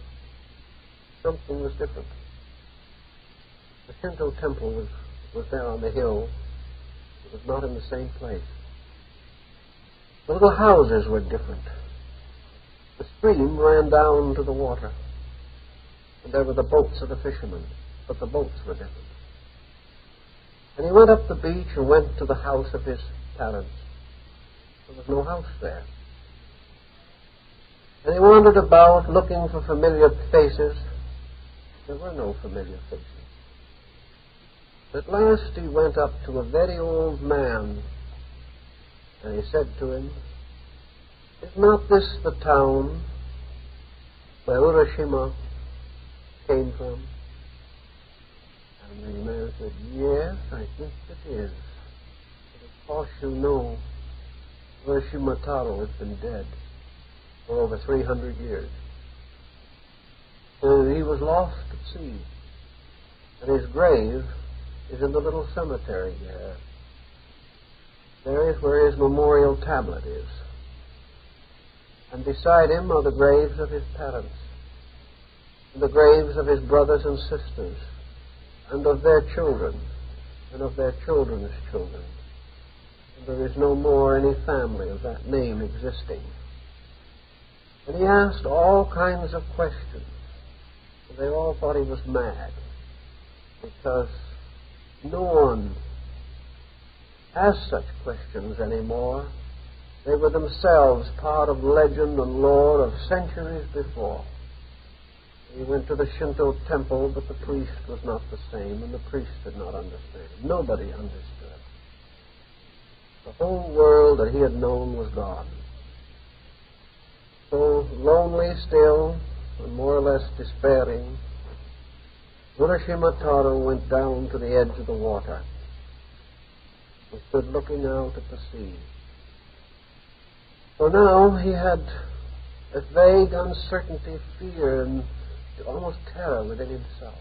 [SPEAKER 1] Something was different. The Shinto temple was there on the hill. It was not in the same place. The little houses were different. The stream ran down to the water. And there were the boats of the fishermen, but the boats were different. And he went up the beach and went to the house of his parents. There was no house there. And he wandered about looking for familiar faces. There were no familiar faces. At last he went up to a very old man, and he said to him, is not this the town where Urashima came from? And the man said, yes, I think it is. But of course you know Urashima Taro has been dead for over 300 years. So he was lost at sea, and his grave is in the little cemetery there. There is where his memorial tablet is. And beside him are the graves of his parents, and the graves of his brothers and sisters, and of their children, and of their children's children. And there is no more any family of that name existing. And he asked all kinds of questions. And they all thought he was mad, because no one asked such questions anymore. They were themselves part of legend and lore of centuries before. He went to the Shinto temple, but the priest was not the same, and the priest did not understand. Nobody understood. The whole world that he had known was gone. So, lonely still, and more or less despairing, Urashima Taro went down to the edge of the water and stood looking out at the sea. For now he had a vague uncertainty, fear, and almost terror within himself.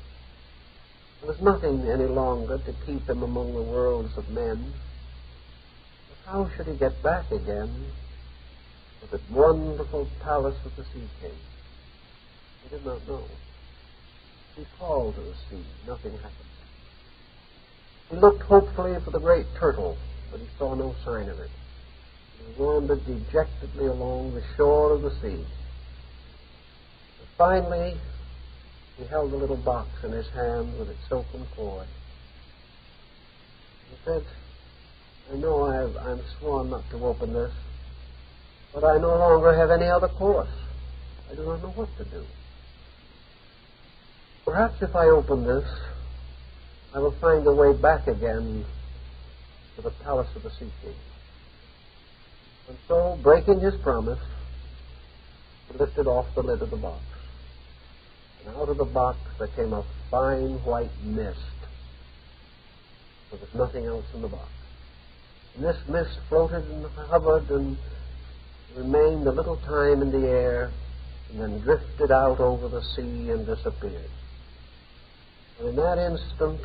[SPEAKER 1] There was nothing any longer to keep him among the worlds of men. The how should he get back again to that wonderful palace of the Sea King? He did not know. He called to the sea. Nothing happened. He looked hopefully for the great turtle, but he saw no sign of it. He wandered dejectedly along the shore of the sea. And finally, he held a little box in his hand with its silken cord. He said, I know I'm sworn not to open this, but I no longer have any other course. I do not know what to do. Perhaps if I open this, I will find a way back again to the palace of the Sea King. And so, breaking his promise, he lifted off the lid of the box. And out of the box there came a fine white mist. There was nothing else in the box. And this mist floated and hovered and remained a little time in the air and then drifted out over the sea and disappeared. And in that instant,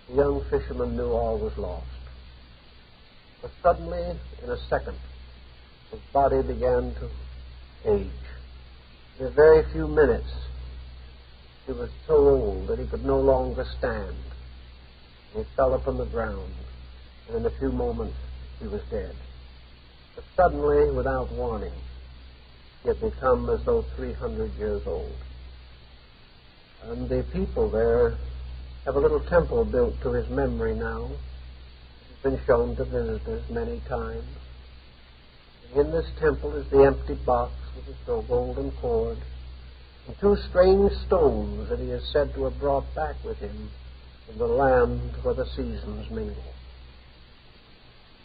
[SPEAKER 1] the young fisherman knew all was lost. But suddenly, in a second, his body began to age. In a very few minutes, he was so old that he could no longer stand. He fell upon the ground, and in a few moments he was dead. But suddenly, without warning, he had become as though 300 years old. And the people there have a little temple built to his memory now. It's been shown to visitors many times. And in this temple is the empty box with its golden cord and two strange stones that he is said to have brought back with him from the land where the seasons mingle.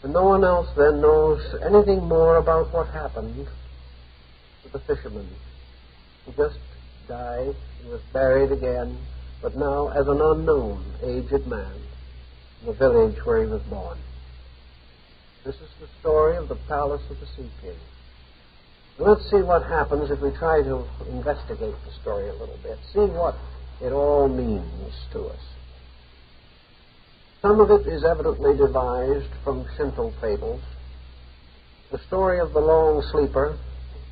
[SPEAKER 1] And no one else then knows anything more about what happened to the fisherman. He just died and was buried again, but now as an unknown, aged man in the village where he was born. This is the story of the palace of the Sea King. Let's see what happens if we try to investigate the story a little bit, see what it all means to us. Some of it is evidently devised from Shinto fables. The story of the long sleeper,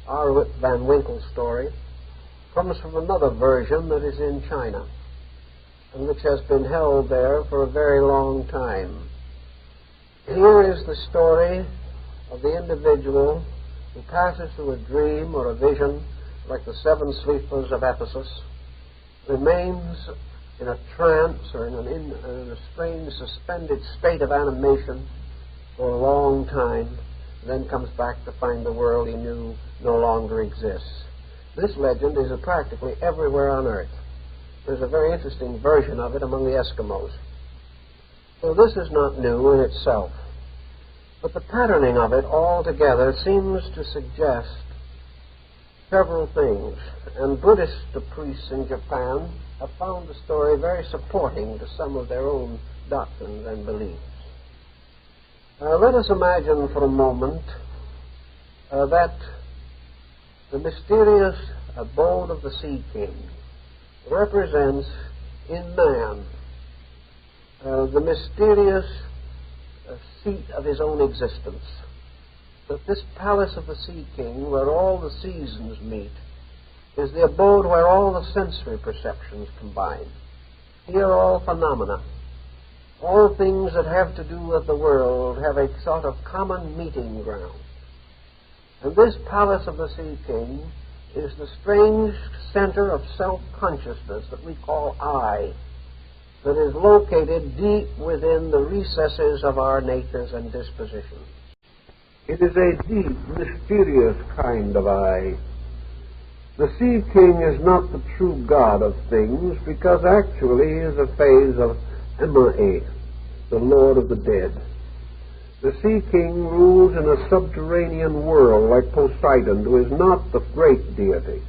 [SPEAKER 1] Arwit van Winkle's story, comes from another version that is in China and which has been held there for a very long time. Here is the story of the individual who passes through a dream or a vision, like the seven sleepers of Ephesus, remains in a trance or in a strange suspended state of animation for a long time, and then comes back to find the world he knew no longer exists. This legend is practically everywhere on Earth. There's a very interesting version of it among the Eskimos. So this is not new in itself. But the patterning of it altogether seems to suggest several things. And Buddhist priests in Japan have found the story very supporting to some of their own doctrines and beliefs. Let us imagine for a moment that the mysterious abode of the Sea King represents in man the mysterious seat of his own existence. That this palace of the Sea King, where all the seasons meet, is the abode where all the sensory perceptions combine. Here all phenomena, all things that have to do with the world, have a sort of common meeting ground. And this palace of the Sea King is the strange center of self-consciousness that we call I, that is located deep within the recesses of our natures and dispositions. It is a deep, mysterious kind of I. The Sea King is not the true God of things, because actually he is a phase of Ema, the Lord of the dead. The Sea King rules in a subterranean world like Poseidon, who is not the great deity,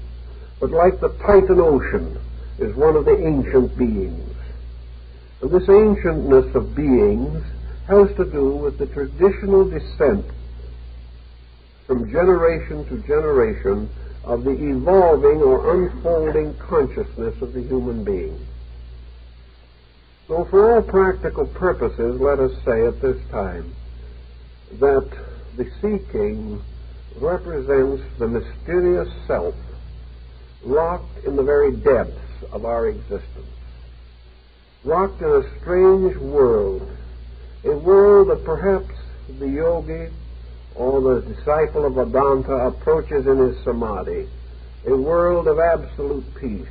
[SPEAKER 1] but like the Titan Ocean, is one of the ancient beings. And this ancientness of beings has to do with the traditional descent from generation to generation of the evolving or unfolding consciousness of the human being. So for all practical purposes, let us say at this time that the Sea King represents the mysterious self locked in the very depths of our existence, locked in a strange world, a world that perhaps the yogi or the disciple of Vedanta approaches in his samadhi, a world of absolute peace.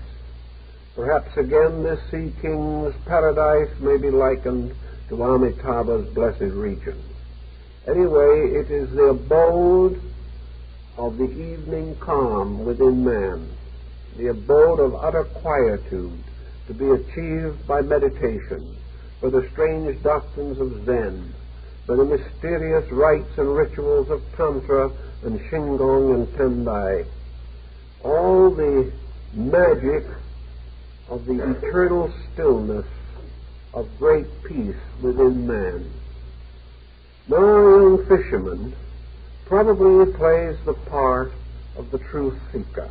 [SPEAKER 1] Perhaps again this Sea King's paradise may be likened to Amitabha's blessed region. Anyway, it is the abode of the evening calm within man, the abode of utter quietude to be achieved by meditation, by the strange doctrines of Zen, by the mysterious rites and rituals of Tantra and Shingon and Tendai, all the magic of the eternal stillness of great peace within man. Now a young fisherman probably plays the part of the truth seeker.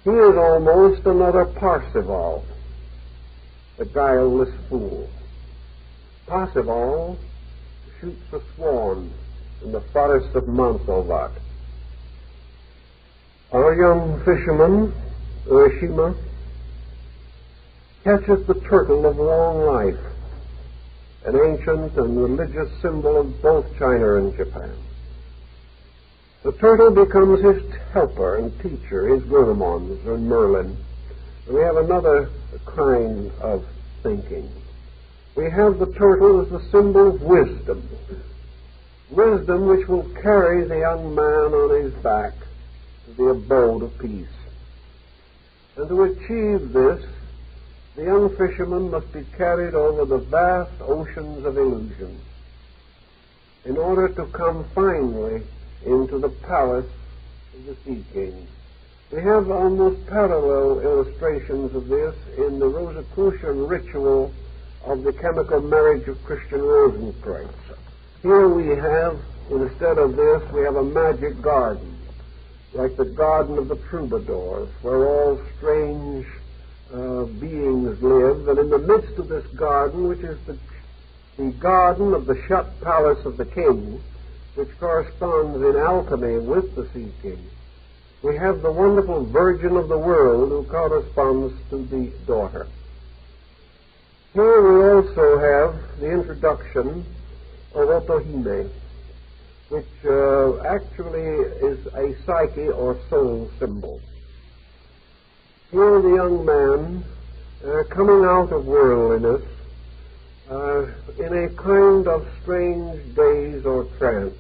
[SPEAKER 1] He is almost another Parsifal, the guileless fool. Parsifal shoots a swan in the forest of Mansalvat. Our young fisherman, Urashima, catches the turtle of long life, an ancient and religious symbol of both China and Japan. The turtle becomes his helper and teacher, his Gurumons or Merlin. And we have another kind of thinking. We have the turtle as the symbol of wisdom, wisdom which will carry the young man on his back to the abode of peace. And to achieve this, the young fisherman must be carried over the vast oceans of illusion in order to come finally into the palace of the Sea King. We have almost parallel illustrations of this in the Rosicrucian ritual of the chemical marriage of Christian Rosenkreuz. Here we have, instead of this, we have a magic garden, like the garden of the troubadours, where all strange beings live, and in the midst of this garden, which is the garden of the shut palace of the king, which corresponds in alchemy with the Sea King, we have the wonderful Virgin of the world who corresponds to the daughter. Here we also have the introduction of Otohime, which actually is a psyche or soul symbol. Here the young man, coming out of worldliness, in a kind of strange daze or trance,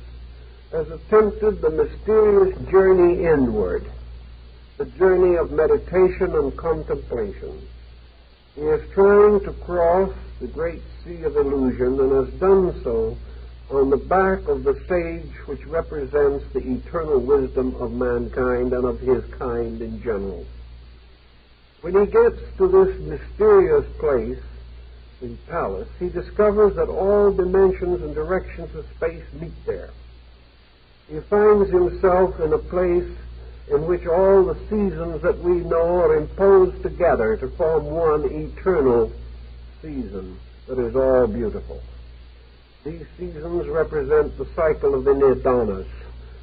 [SPEAKER 1] has attempted the mysterious journey inward, the journey of meditation and contemplation. He is trying to cross the great sea of illusion and has done so on the back of the sage which represents the eternal wisdom of mankind and of his kind in general. When he gets to this mysterious place, the palace, he discovers that all dimensions and directions of space meet there. He finds himself in a place in which all the seasons that we know are imposed together to form one eternal season that is all beautiful. These seasons represent the cycle of the Nidanas,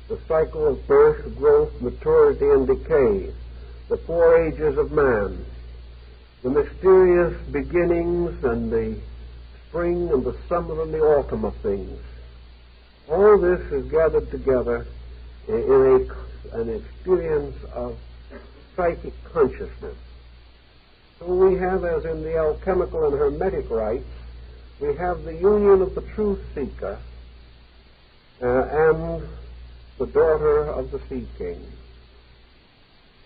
[SPEAKER 1] the cycle of birth, growth, maturity, and decay, the 4 ages of man, the mysterious beginnings and the spring and the summer and the autumn of things. All this is gathered together in an experience of psychic consciousness. So we have, as in the alchemical and hermetic rites, we have the union of the truth seeker and the daughter of the Sea King.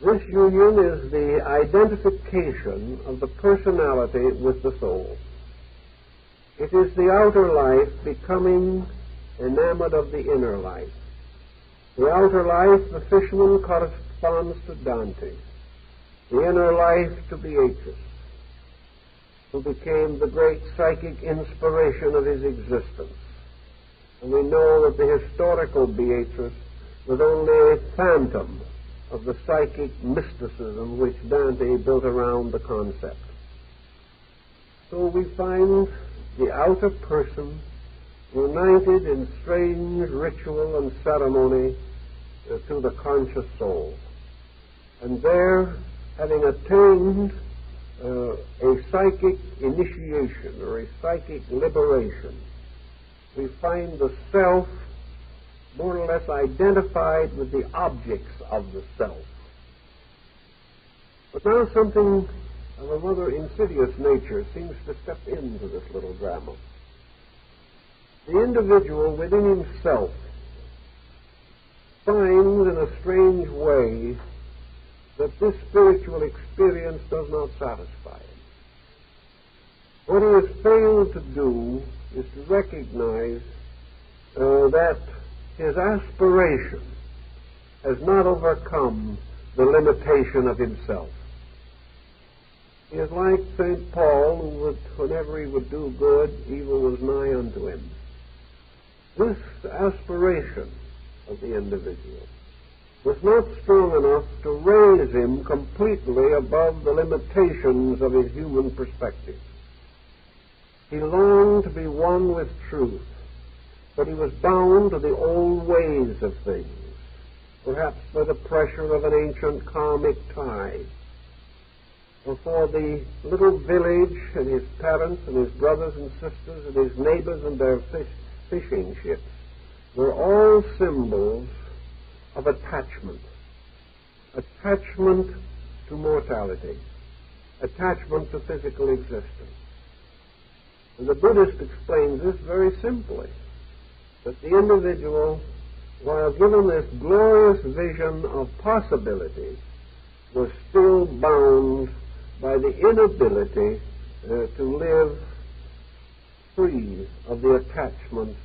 [SPEAKER 1] This union is the identification of the personality with the soul. It is the outer life becoming enamored of the inner life. The outer life, the fisherman, corresponds to Dante. The inner life to Beatrice, who became the great psychic inspiration of his existence. And we know that the historical Beatrice was only a phantom of the psychic mysticism which Dante built around the concept. So we find the outer person united in strange ritual and ceremony to the conscious soul. And there, having attained a psychic initiation or a psychic liberation, we find the self more or less identified with the objects of the self. But now something of a rather insidious nature seems to step into this little drama. The individual within himself finds in a strange way that this spiritual experience does not satisfy him. What he has failed to do is to recognize that his aspiration has not overcome the limitation of himself. He is like St. Paul, who would, whenever he would do good, evil was nigh unto him. This aspiration of the individual was not strong enough to raise him completely above the limitations of his human perspective. He longed to be one with truth, but he was bound to the old ways of things, perhaps by the pressure of an ancient karmic tie. For the little village and his parents and his brothers and sisters and his neighbors and their fishing ships were all symbols of attachment. Attachment to mortality. Attachment to physical existence. And the Buddhist explains this very simply, that the individual, while given this glorious vision of possibility, was still bound by the inability to live free of the attachment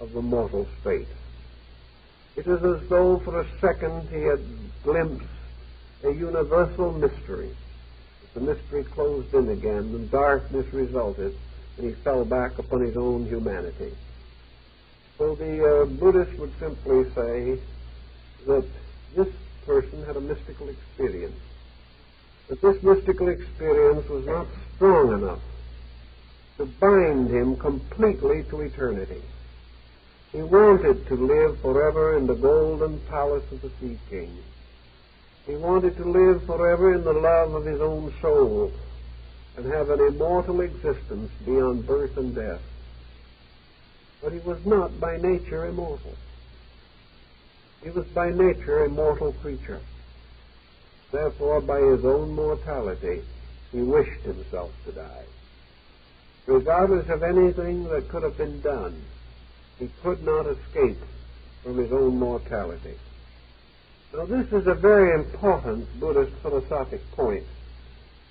[SPEAKER 1] of the mortal state. It is as though for a second he had glimpsed a universal mystery. The mystery closed in again, and darkness resulted, and he fell back upon his own humanity. So the Buddhist would simply say that this person had a mystical experience, but this mystical experience was not strong enough to bind him completely to eternity. He wanted to live forever in the golden palace of the Sea King. He wanted to live forever in the love of his own soul and have an immortal existence beyond birth and death. But he was not by nature immortal. He was by nature a mortal creature. Therefore, by his own mortality, he wished himself to die. Regardless of anything that could have been done, he could not escape from his own mortality. Now, this is a very important Buddhist philosophic point,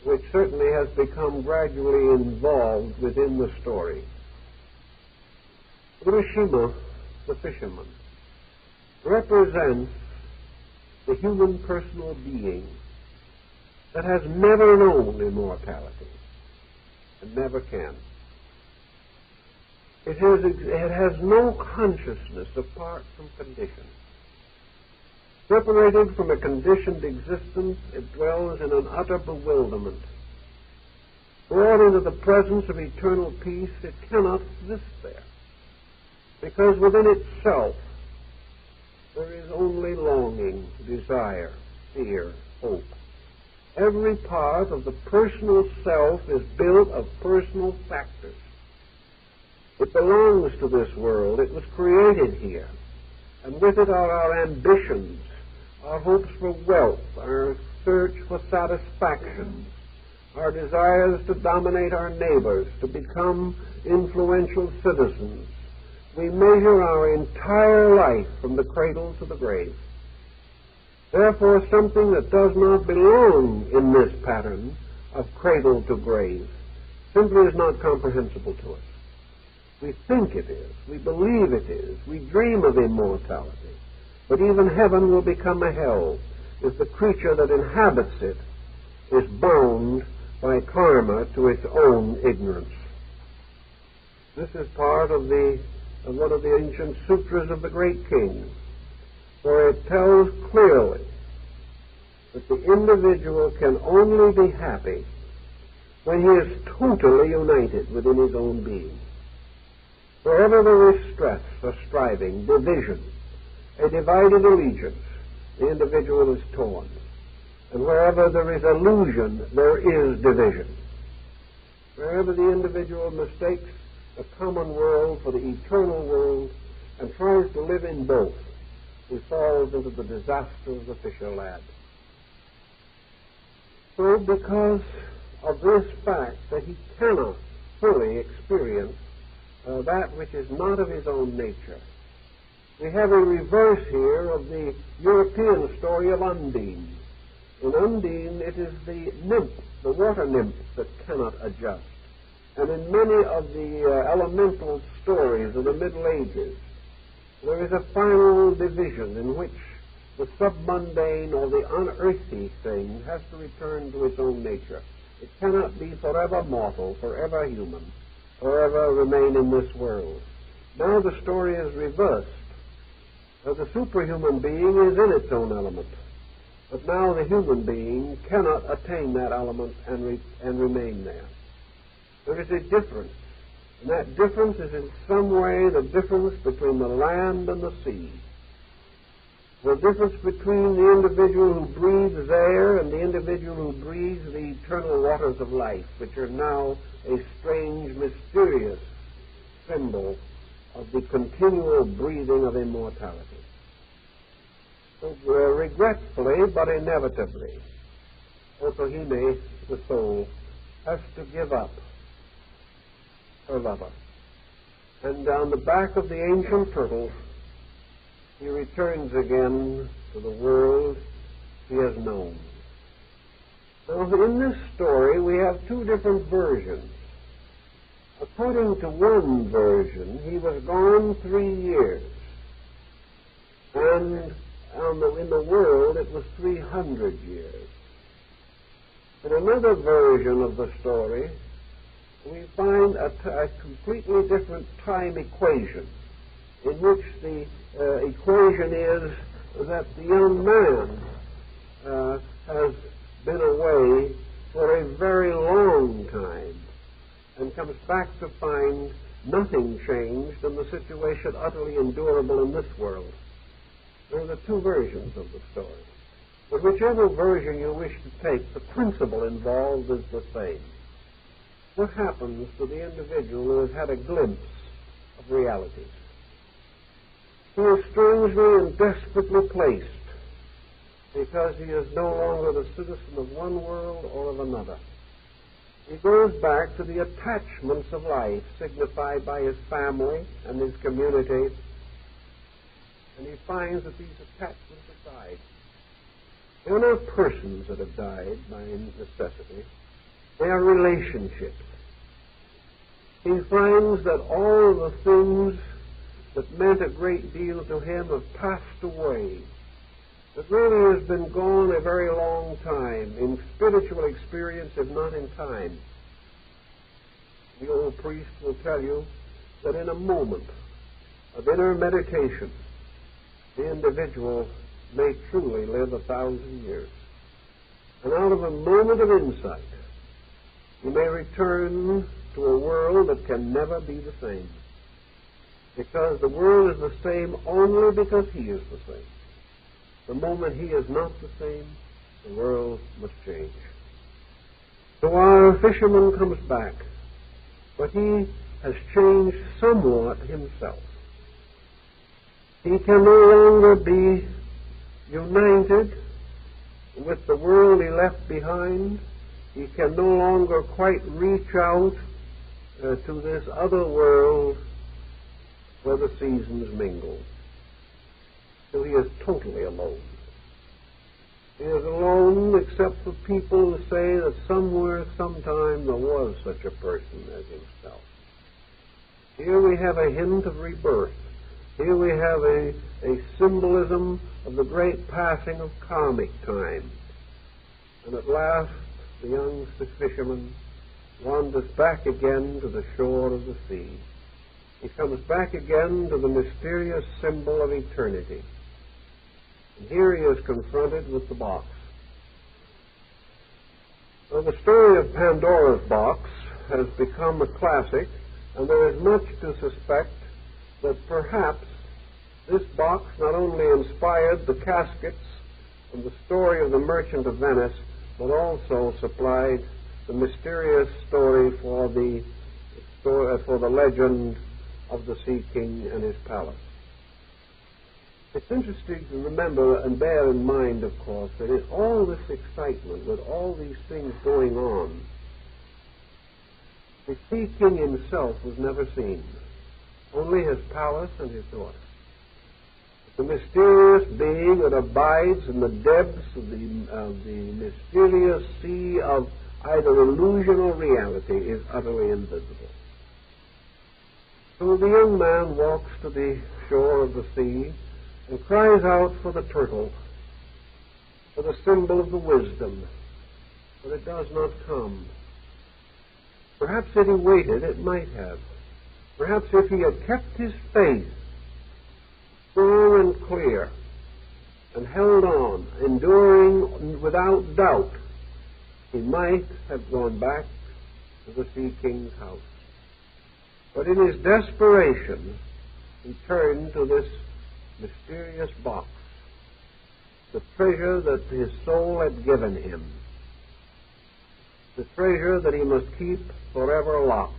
[SPEAKER 1] which certainly has become gradually involved within the story. Urashima, the fisherman, represents the human personal being that has never known immortality and never can. It has no consciousness apart from condition. Separated from a conditioned existence, it dwells in an utter bewilderment. Brought into the presence of eternal peace, it cannot exist there, because within itself there is only longing, desire, fear, hope. Every part of the personal self is built of personal factors. It belongs to this world. It was created here. And with it are our ambitions, our hopes for wealth, our search for satisfaction, our desires to dominate our neighbors, to become influential citizens. We measure our entire life from the cradle to the grave. Therefore, something that does not belong in this pattern of cradle to grave simply is not comprehensible to us. We think it is. We believe it is. We dream of immortality. But even heaven will become a hell if the creature that inhabits it is bound by karma to its own ignorance. This is part of one of the ancient sutras of the Great King, where it tells clearly that the individual can only be happy when he is totally united within his own being. Wherever there is stress or striving, division, a divided allegiance, the individual is torn. And wherever there is illusion, there is division. Wherever the individual mistakes the common world for the eternal world and tries to live in both, he falls into the disaster of the fisher lad. So because of this fact that he cannot fully experience that which is not of his own nature, we have a reverse here of the European story of Undine. In Undine, it is the nymph, the water nymph, that cannot adjust. And in many of the elemental stories of the Middle Ages, there is a final division in which the submundane or the unearthly thing has to return to its own nature. It cannot be forever mortal, forever human, forever remain in this world. Now the story is reversed. The superhuman being is in its own element. But now the human being cannot attain that element and remain there. There is a difference. And that difference is in some way the difference between the land and the sea. The difference between the individual who breathes air and the individual who breathes the eternal waters of life, which are now a strange, mysterious symbol of the continual breathing of immortality. So, regretfully, but inevitably, Otohime, the soul, has to give up her lover. And on the back of the ancient turtle, he returns again to the world he has known. Now, in this story, we have two different versions. According to one version, he was gone 3 years. And in the world, it was 300 years. In another version of the story, we find a completely different time equation, in which the equation is that the young man has been away for a very long time and comes back to find nothing changed and the situation utterly endurable in this world. There are the two versions of the story. But whichever version you wish to take, the principle involved is the same. What happens to the individual who has had a glimpse of realities? He is strangely and desperately placed because he is no longer the citizen of one world or of another. He goes back to the attachments of life signified by his family and his community, and he finds that these attachments have died. They are not persons that have died by necessity. They are relationships. He finds that all the things that meant a great deal to him have passed away. It really has been gone a very long time, in spiritual experience, if not in time. The old priest will tell you that in a moment of inner meditation, the individual may truly live 1,000 years. And out of a moment of insight, he may return to a world that can never be the same. Because the world is the same only because he is the same. The moment he is not the same, the world must change. So our fisherman comes back, but he has changed somewhat himself. He can no longer be united with the world he left behind. He can no longer quite reach out to this other world where the seasons mingle. So he is totally alone. He is alone except for people who say that somewhere, sometime, there was such a person as himself. Here we have a hint of rebirth. Here we have a symbolism of the great passing of karmic time. And at last, the young fisherman wanders back again to the shore of the sea. He comes back again to the mysterious symbol of eternity. And here he is confronted with the box. So the story of Pandora's box has become a classic And there is much to suspect that perhaps this box not only inspired the caskets and the story of the Merchant of Venice, but also supplied the mysterious story for the legend of the Sea King and his palace. It's interesting to remember and bear in mind, of course, that in all this excitement, with all these things going on, the Sea King himself was never seen, only his palace and his daughter. The mysterious being that abides in the depths of the mysterious sea of either illusion or reality is utterly invisible. So the young man walks to the shore of the sea and cries out for the turtle, for the symbol of the wisdom, but it does not come. Perhaps if he waited, it might have. Perhaps if he had kept his faith strong and clear and held on, enduring without doubt, he might have gone back to the Sea King's house. But in his desperation, he turned to this mysterious box, the treasure that his soul had given him, the treasure that he must keep forever locked.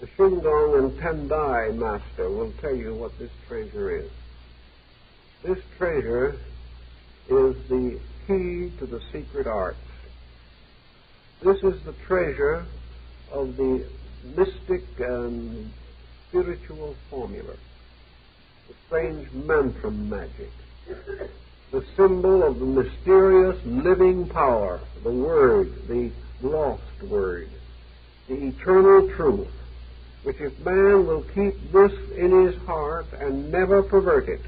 [SPEAKER 1] The Shingon and Tendai master will tell you what this treasure is. This treasure is the key to the secret arts. This is the treasure of the mystic and spiritual formula, the strange mantram magic, the symbol of the mysterious living power, the Word, the lost Word, the eternal truth, which if man will keep this in his heart and never pervert it,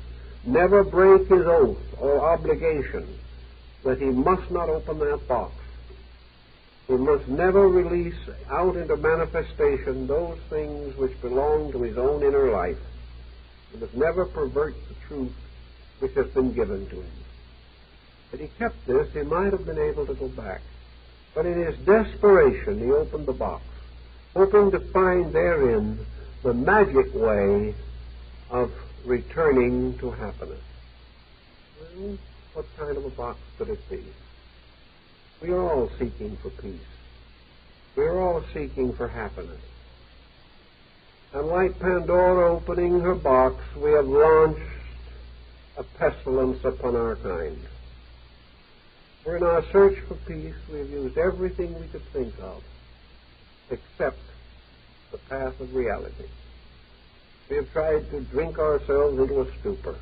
[SPEAKER 1] never break his oath or obligation, that he must not open that box. He must never release out into manifestation those things which belong to his own inner life. He must never pervert the truth which has been given to him. Had he kept this, he might have been able to go back. But in his desperation, he opened the box, hoping to find therein the magic way of returning to happiness. Well, what kind of a box could it be? We are all seeking for peace. We are all seeking for happiness. And like Pandora opening her box, we have launched a pestilence upon our kind. For in our search for peace, we have used everything we could think of except the path of reality. We have tried to drink ourselves into a stupor.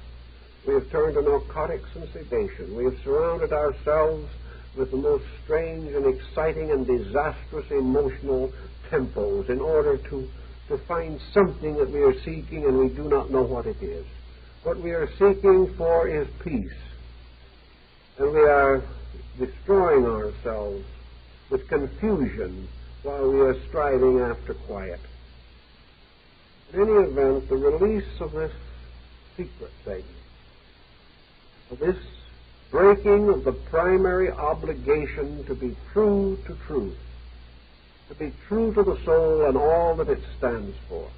[SPEAKER 1] We have turned to narcotics and sedation. We have surrounded ourselves with the most strange and exciting and disastrous emotional tempos in order to find something that we are seeking, and we do not know what it is. What we are seeking for is peace. And we are destroying ourselves with confusion while we are striving after quiet. In any event, the release of this secret thing, of this breaking of the primary obligation to be true to truth, to be true to the soul and all that it stands for,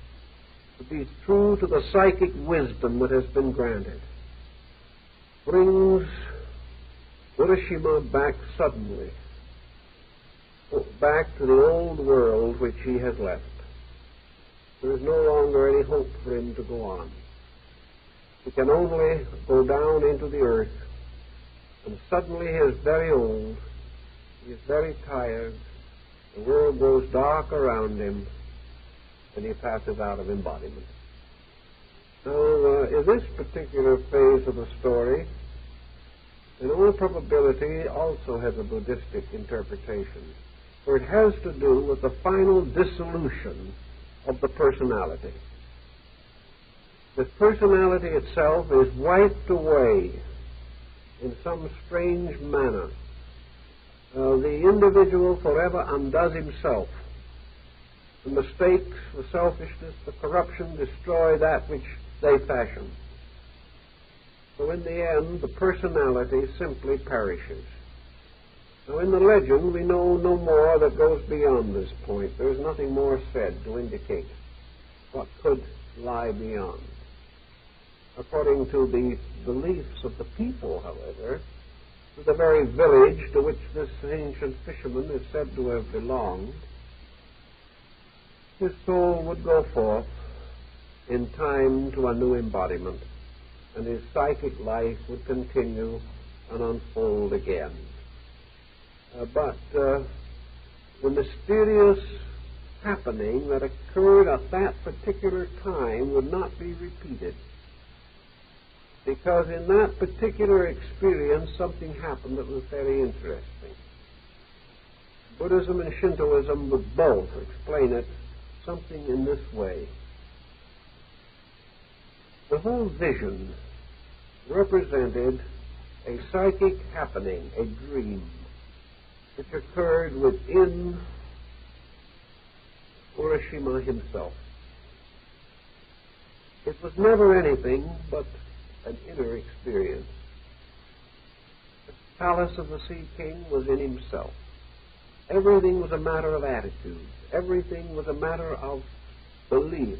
[SPEAKER 1] to be true to the psychic wisdom that has been granted, brings Urashima back suddenly, back to the old world which he has left. There is no longer any hope for him to go on. He can only go down into the earth, and suddenly he is very old, he is very tired, the world grows dark around him, and he passes out of embodiment. Now, in this particular phase of the story, in all probability, also has a Buddhistic interpretation, for it has to do with the final dissolution of the personality. The personality itself is wiped away in some strange manner. The individual forever undoes himself. The mistakes, the selfishness, the corruption destroy that which they fashion. So in the end, the personality simply perishes. Now, in the legend, we know no more that goes beyond this point. There is nothing more said to indicate what could lie beyond. According to the beliefs of the people, however, to the very village to which this ancient fisherman is said to have belonged, his soul would go forth in time to a new embodiment, and his psychic life would continue and unfold again. But the mysterious happening that occurred at that particular time would not be repeated, because in that particular experience something happened that was very interesting. Buddhism and Shintoism would both explain it something in this way. The whole vision represented a psychic happening, a dream, which occurred within Urashima himself. It was never anything but an inner experience. The palace of the Sea King was in himself. Everything was a matter of attitude. Everything was a matter of belief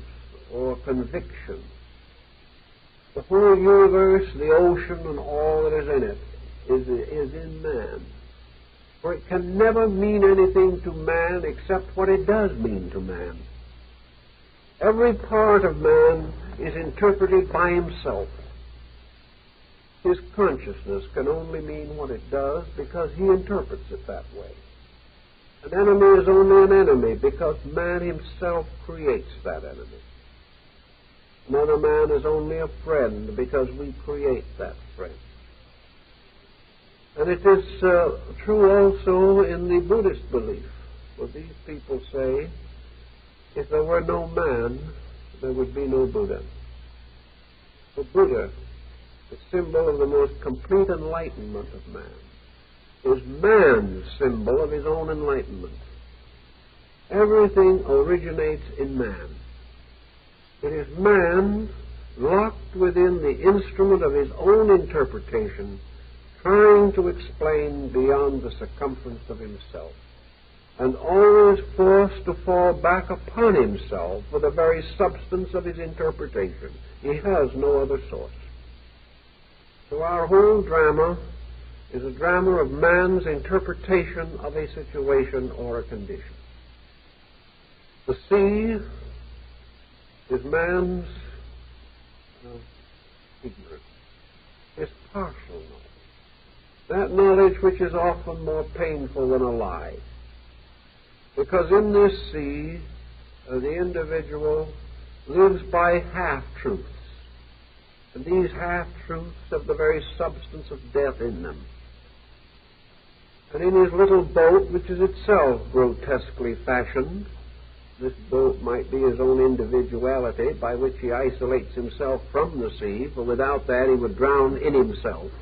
[SPEAKER 1] or conviction. The whole universe, the ocean, and all that is in it is in man. For it can never mean anything to man except what it does mean to man. Every part of man is interpreted by himself. His consciousness can only mean what it does because he interprets it that way. An enemy is only an enemy because man himself creates that enemy. Another man is only a friend because we create that friend. And it is true also in the Buddhist belief, where these people say, if there were no man, there would be no Buddha. The Buddha, the symbol of the most complete enlightenment of man, is man's symbol of his own enlightenment. Everything originates in man. It is man, locked within the instrument of his own interpretation, trying to explain beyond the circumference of himself, and always forced to fall back upon himself for the very substance of his interpretation. He has no other source. So our whole drama is a drama of man's interpretation of a situation or a condition. The sea is man's ignorance, his partial knowledge. That knowledge which is often more painful than a lie. Because in this sea, the individual lives by half-truths. And these half-truths have the very substance of death in them. And in his little boat, which is itself grotesquely fashioned, this boat might be his own individuality by which he isolates himself from the sea, for without that he would drown in himself.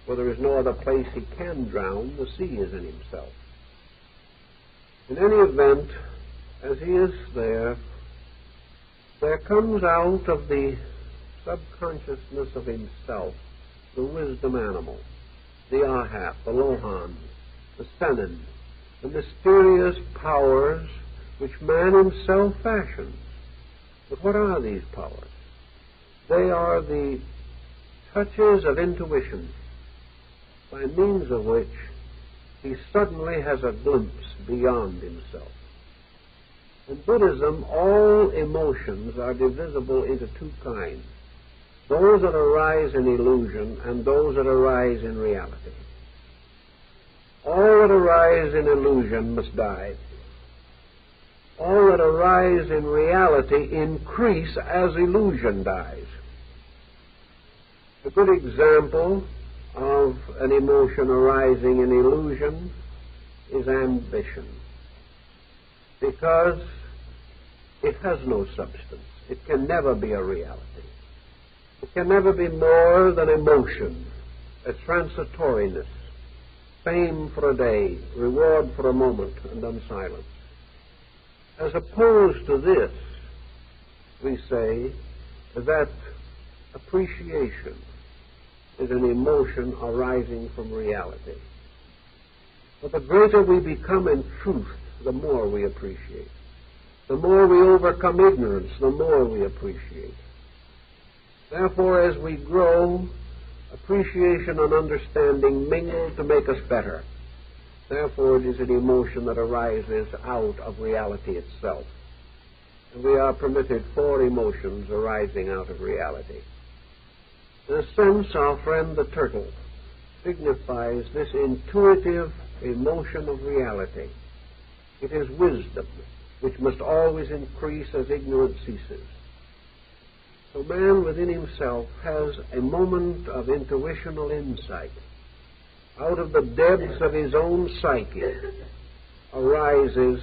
[SPEAKER 1] For there is no other place he can drown, the sea is in himself. In any event, as he is there comes out of the subconsciousness of himself the wisdom animal, the Ahat, the Lohan, the Senin, the mysterious powers which man himself fashions. But what are these powers? They are the touches of intuition, by means of which he suddenly has a glimpse beyond himself. In Buddhism, all emotions are divisible into two kinds: those that arise in illusion and those that arise in reality. All that arise in illusion must die. All that arise in reality increase as illusion dies. A good example of an emotion arising in illusion is ambition, because it has no substance. It can never be a reality. It can never be more than emotion, a transitoriness, fame for a day, reward for a moment, and then silence. As opposed to this, we say that appreciation is an emotion arising from reality. But the greater we become in truth, the more we appreciate. The more we overcome ignorance, the more we appreciate. Therefore, as we grow, appreciation and understanding mingle to make us better. Therefore, it is an emotion that arises out of reality itself. And we are permitted 4 emotions arising out of reality. In a sense, our friend the turtle signifies this intuitive emotion of reality. It is wisdom, which must always increase as ignorance ceases. So man within himself has a moment of intuitional insight. Out of the depths of his own psyche arises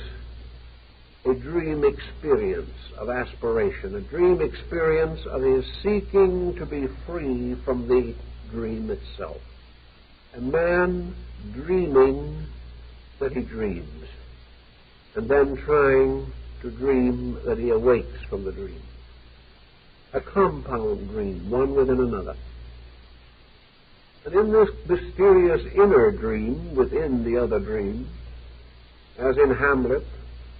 [SPEAKER 1] a dream experience of aspiration, a dream experience of his seeking to be free from the dream itself. A man dreaming that he dreams, and then trying to dream that he awakes from the dream. A compound dream, one within another. And in this mysterious inner dream within the other dream, as in Hamlet,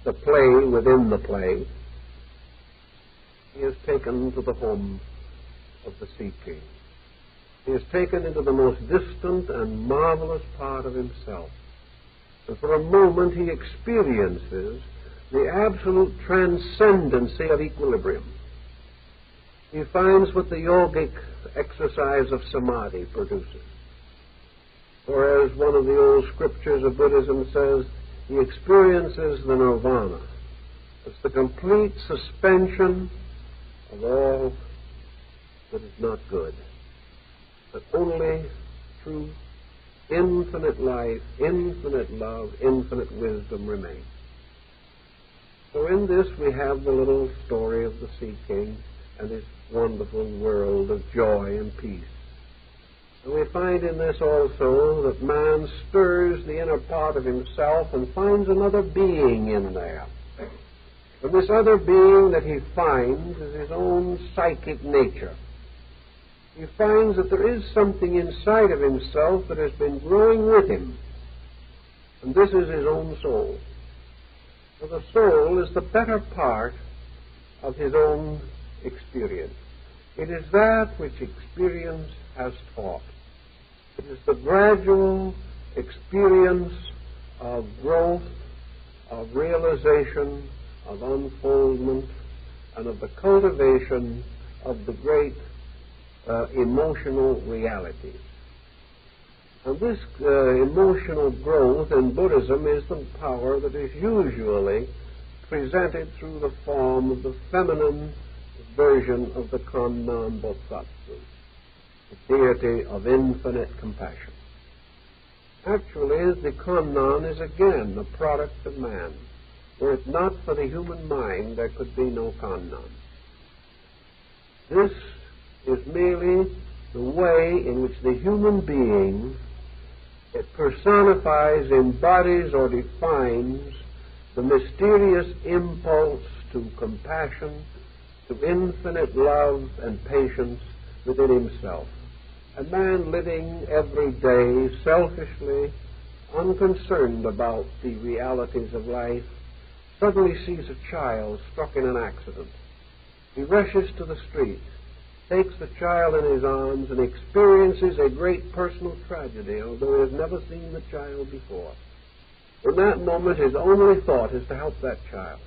[SPEAKER 1] the play within the play, he is taken to the home of the Sea King. He is taken into the most distant and marvelous part of himself. And for a moment he experiences the absolute transcendency of equilibrium. He finds what the yogic exercise of samadhi produces. Or as one of the old scriptures of Buddhism says, he experiences the nirvana. It's the complete suspension of all that is not good. But only through infinite life, infinite love, infinite wisdom remains. So in this we have the little story of the Sea King and his wonderful world of joy and peace. And we find in this also that man stirs the inner part of himself and finds another being in there. And this other being that he finds is his own psychic nature. He finds that there is something inside of himself that has been growing with him. And this is his own soul. For the soul is the better part of his own experience. It is that which experience has taught. It is the gradual experience of growth, of realization, of unfoldment, and of the cultivation of the great emotional realities. And this emotional growth in Buddhism is the power that is usually presented through the form of the feminine version of the Kannon Bodhisattva, the deity of infinite compassion. Actually, the Kannon is again a product of man. Were it not for the human mind, there could be no Kannon. This is merely the way in which the human being it personifies, embodies, or defines the mysterious impulse to compassion, to infinite love and patience within himself. A man living every day selfishly, unconcerned about the realities of life, suddenly sees a child struck in an accident. He rushes to the street, takes the child in his arms, and experiences a great personal tragedy, although he has never seen the child before. In that moment, his only thought is to help that child,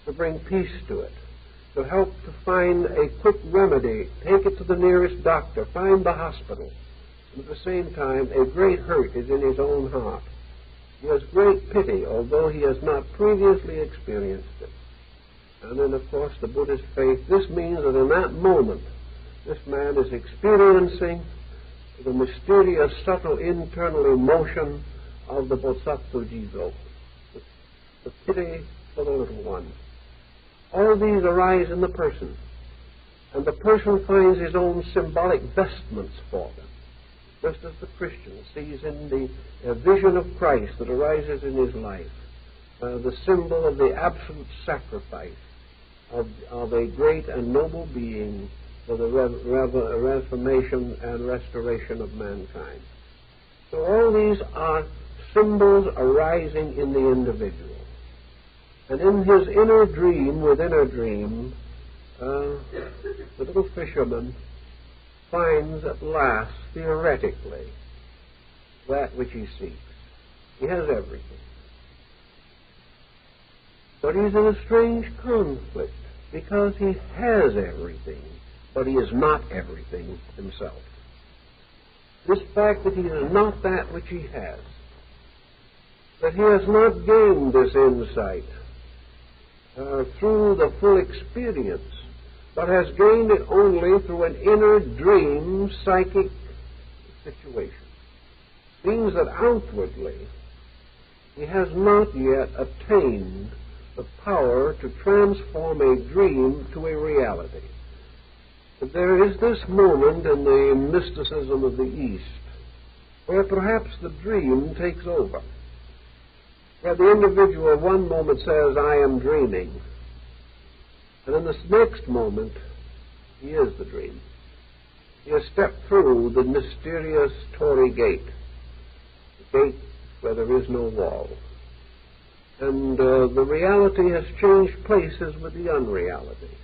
[SPEAKER 1] to bring peace to it, to help to find a quick remedy, take it to the nearest doctor, find the hospital. And at the same time, a great hurt is in his own heart. He has great pity, although he has not previously experienced it. And then, of course, the Buddhist faith, this means that in that moment, this man is experiencing the mysterious, subtle, internal emotion of the Bodhisattva Jizo, the pity for the little one. All these arise in the person, and the person finds his own symbolic vestments for them, just as the Christian sees in the vision of Christ that arises in his life, the symbol of the absolute sacrifice of a great and noble being for the reformation and restoration of mankind. So all these are symbols arising in the individual. And in his inner dream, within a dream, the little fisherman finds at last, theoretically, that which he seeks. He has everything. But he's in a strange conflict, because he has everything, but he is not everything himself. This fact that he is not that which he has, that he has not gained this insight through the full experience, but has gained it only through an inner dream psychic situation, means that outwardly he has not yet attained the power to transform a dream to a reality. But there is this moment in the mysticism of the East where perhaps the dream takes over, where the individual one moment says, I am dreaming, and in this next moment, he is the dream. He has stepped through the mysterious Tory gate, the gate where there is no wall. And the reality has changed places with the unreality.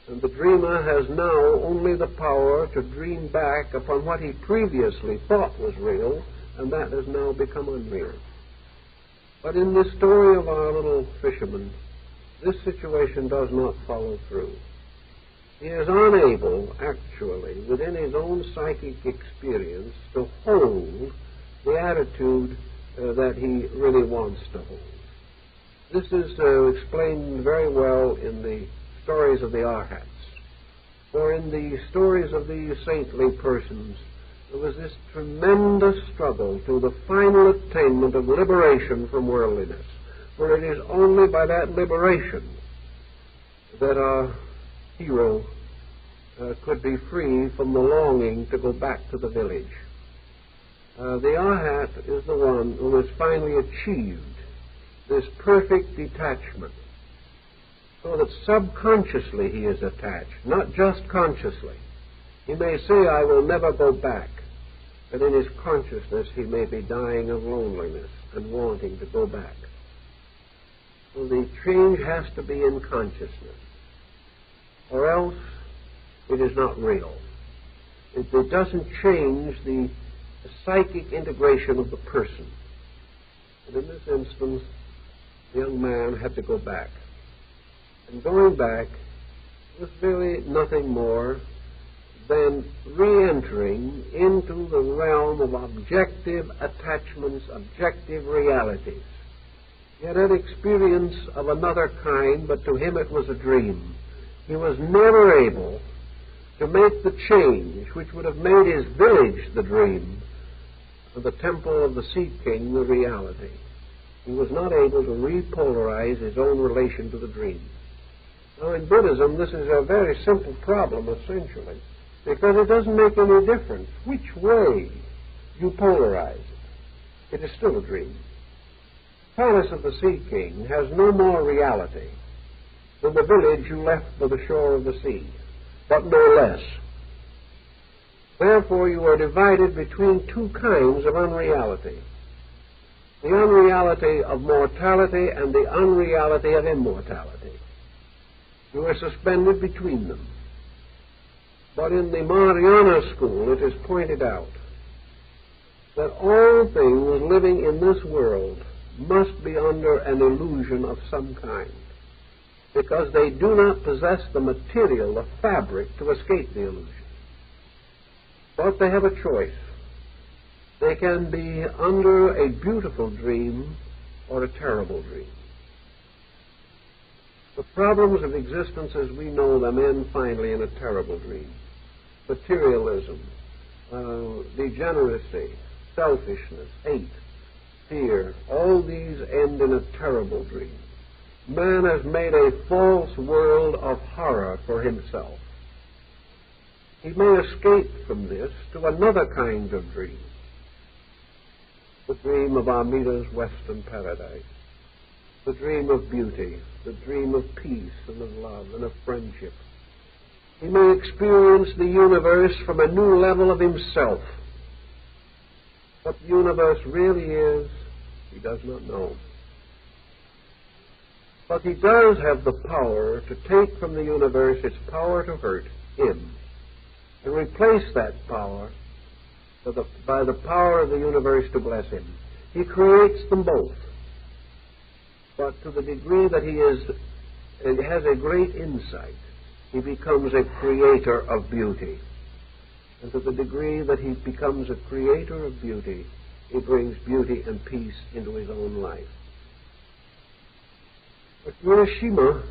[SPEAKER 1] And the dreamer has now only the power to dream back upon what he previously thought was real, and that has now become unreal. But in this story of our little fisherman, this situation does not follow through. He is unable, actually, within his own psychic experience, to hold the attitude that he really wants to hold. This is explained very well in the stories of the Arhats. For in the stories of these saintly persons, there was this tremendous struggle to the final attainment of liberation from worldliness. For it is only by that liberation that our hero could be free from the longing to go back to the village. The Arhat is the one who has finally achieved this perfect detachment, so that subconsciously he is attached, not just consciously. He may say, I will never go back, but in his consciousness he may be dying of loneliness and wanting to go back. So the change has to be in consciousness, or else it is not real. It doesn't change the psychic integration of the person. And in this instance, the young man had to go back. And going back was really nothing more than re-entering into the realm of objective attachments, objective realities. He had had experience of another kind, but to him it was a dream. He was never able to make the change which would have made his village the dream, and the temple of the Sea King the reality. He was not able to repolarize his own relation to the dream. Now, in Buddhism, this is a very simple problem, essentially, because it doesn't make any difference which way you polarize it. It is still a dream. The palace of the Sea King has no more reality than the village you left by the shore of the sea, but no less. Therefore, you are divided between two kinds of unreality: the unreality of mortality and the unreality of immortality. You are suspended between them. But in the Mahayana school, it is pointed out that all things living in this world must be under an illusion of some kind, because they do not possess the material, the fabric, to escape the illusion. But they have a choice. They can be under a beautiful dream or a terrible dream. The problems of existence as we know them end finally in a terrible dream. Materialism, degeneracy, selfishness, hate, fear, all these end in a terrible dream. Man has made a false world of horror for himself. He may escape from this to another kind of dream, the dream of Amita's Western Paradise, the dream of beauty, the dream of peace and of love and of friendship. He may experience the universe from a new level of himself, What the universe really is, he does not know. But he does have the power to take from the universe its power to hurt him and replace that power by the power of the universe to bless him. He creates them both. But to the degree that he has a great insight, he becomes a creator of beauty. And to the degree that he becomes a creator of beauty, he brings beauty and peace into his own life. But Hiroshima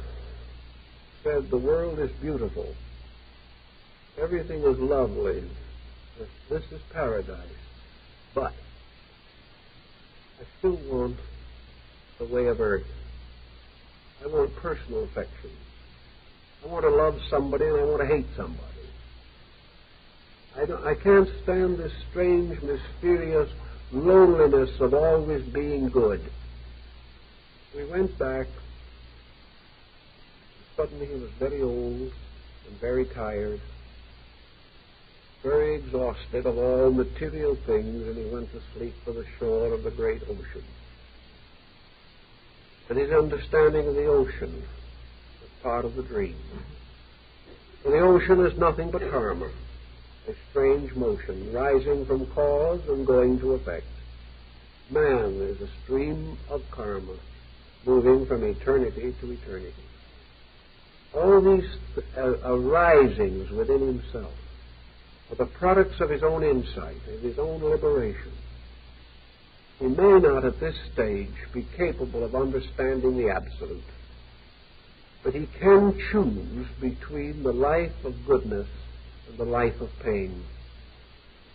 [SPEAKER 1] said, the world is beautiful. Everything is lovely. This is paradise. But I still want the way of earth. I want personal affection. I want to love somebody and I want to hate somebody. I can't stand this strange, mysterious loneliness of always being good. We went back. Suddenly he was very old and very tired, very exhausted of all material things, and he went to sleep by the shore of the great ocean. And his understanding of the ocean was part of the dream. For the ocean is nothing but karma, a strange motion rising from cause and going to effect. Man is a stream of karma moving from eternity to eternity. All these arisings within himself are the products of his own insight, of his own liberation. He may not at this stage be capable of understanding the absolute, but he can choose between the life of goodness and the life of pain.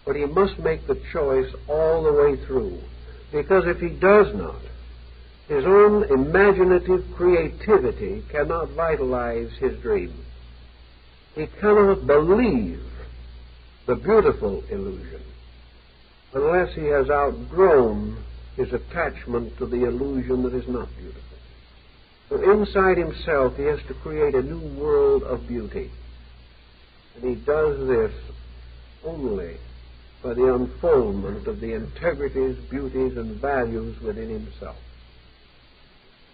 [SPEAKER 1] But he must make the choice all the way through, because if he does not, his own imaginative creativity cannot vitalize his dream. He cannot believe the beautiful illusion unless he has outgrown his attachment to the illusion that is not beautiful. So inside himself he has to create a new world of beauty. And he does this only by the unfoldment of the integrities, beauties, and values within himself.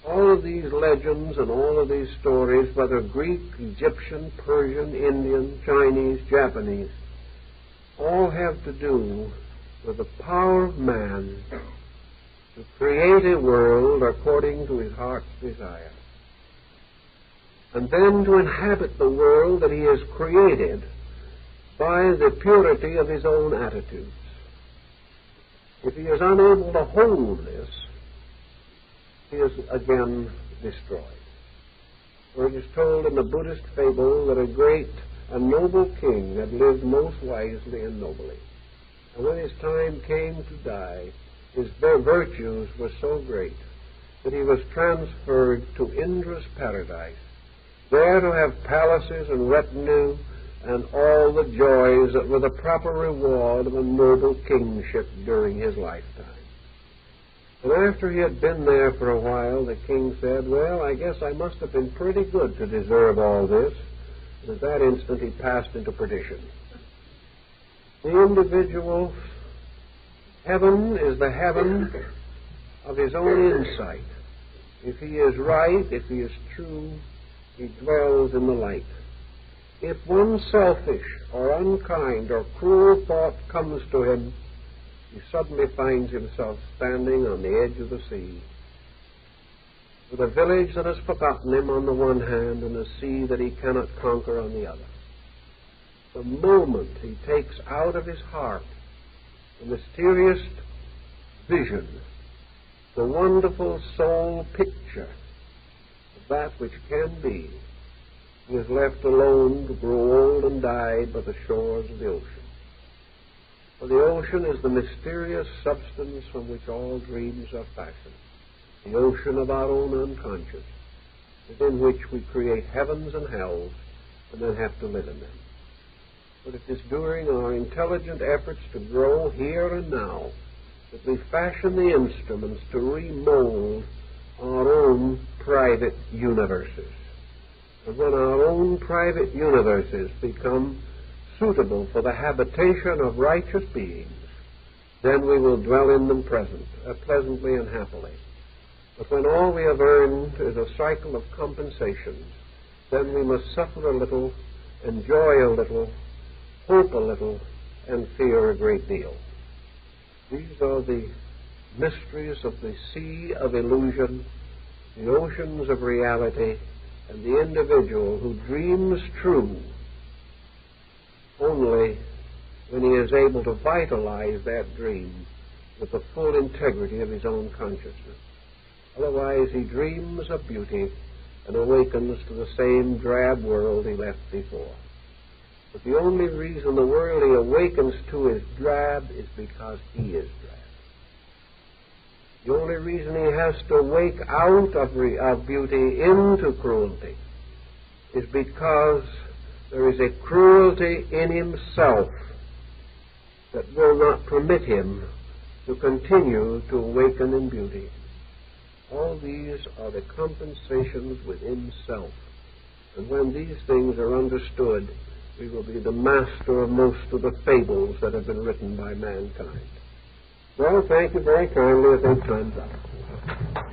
[SPEAKER 1] All of these legends and all of these stories, whether Greek, Egyptian, Persian, Indian, Chinese, Japanese, all have to do with the power of man to create a world according to his heart's desire, and then to inhabit the world that he has created by the purity of his own attitudes. If he is unable to hold this, he is again destroyed. For it is told in the Buddhist fable that a great and noble king had lived most wisely and nobly. And when his time came to die, his virtues were so great that he was transferred to Indra's paradise, there to have palaces and retinue and all the joys that were the proper reward of a noble kingship during his lifetime. And after he had been there for a while, the king said, well, I guess I must have been pretty good to deserve all this. And at that instant he passed into perdition. The individual's heaven is the heaven of his own insight. If he is right, if he is true, he dwells in the light. If one selfish or unkind or cruel thought comes to him, he suddenly finds himself standing on the edge of the sea, with a village that has forgotten him on the one hand and a sea that he cannot conquer on the other. The moment he takes out of his heart the mysterious vision, the wonderful soul picture of that which can be, he is left alone to grow old and die by the shores of the ocean. For the ocean is the mysterious substance from which all dreams are fashioned, the ocean of our own unconscious, within which we create heavens and hells and then have to live in them. But it is during our intelligent efforts to grow here and now that we fashion the instruments to remold our own private universes. And when our own private universes become suitable for the habitation of righteous beings, then we will dwell in them pleasantly and happily. But when all we have earned is a cycle of compensations, then we must suffer a little, enjoy a little, hope a little, and fear a great deal. These are the mysteries of the sea of illusion, the oceans of reality, and the individual who dreams true only when he is able to vitalize that dream with the full integrity of his own consciousness. Otherwise, he dreams of beauty and awakens to the same drab world he left before. But the only reason the world he awakens to is drab is because he is drab. The only reason he has to wake out of beauty into cruelty is because there is a cruelty in himself that will not permit him to continue to awaken in beauty. All these are the compensations within self. And when these things are understood, we will be the master of most of the fables that have been written by mankind. Well, thank you very kindly. I think time's up.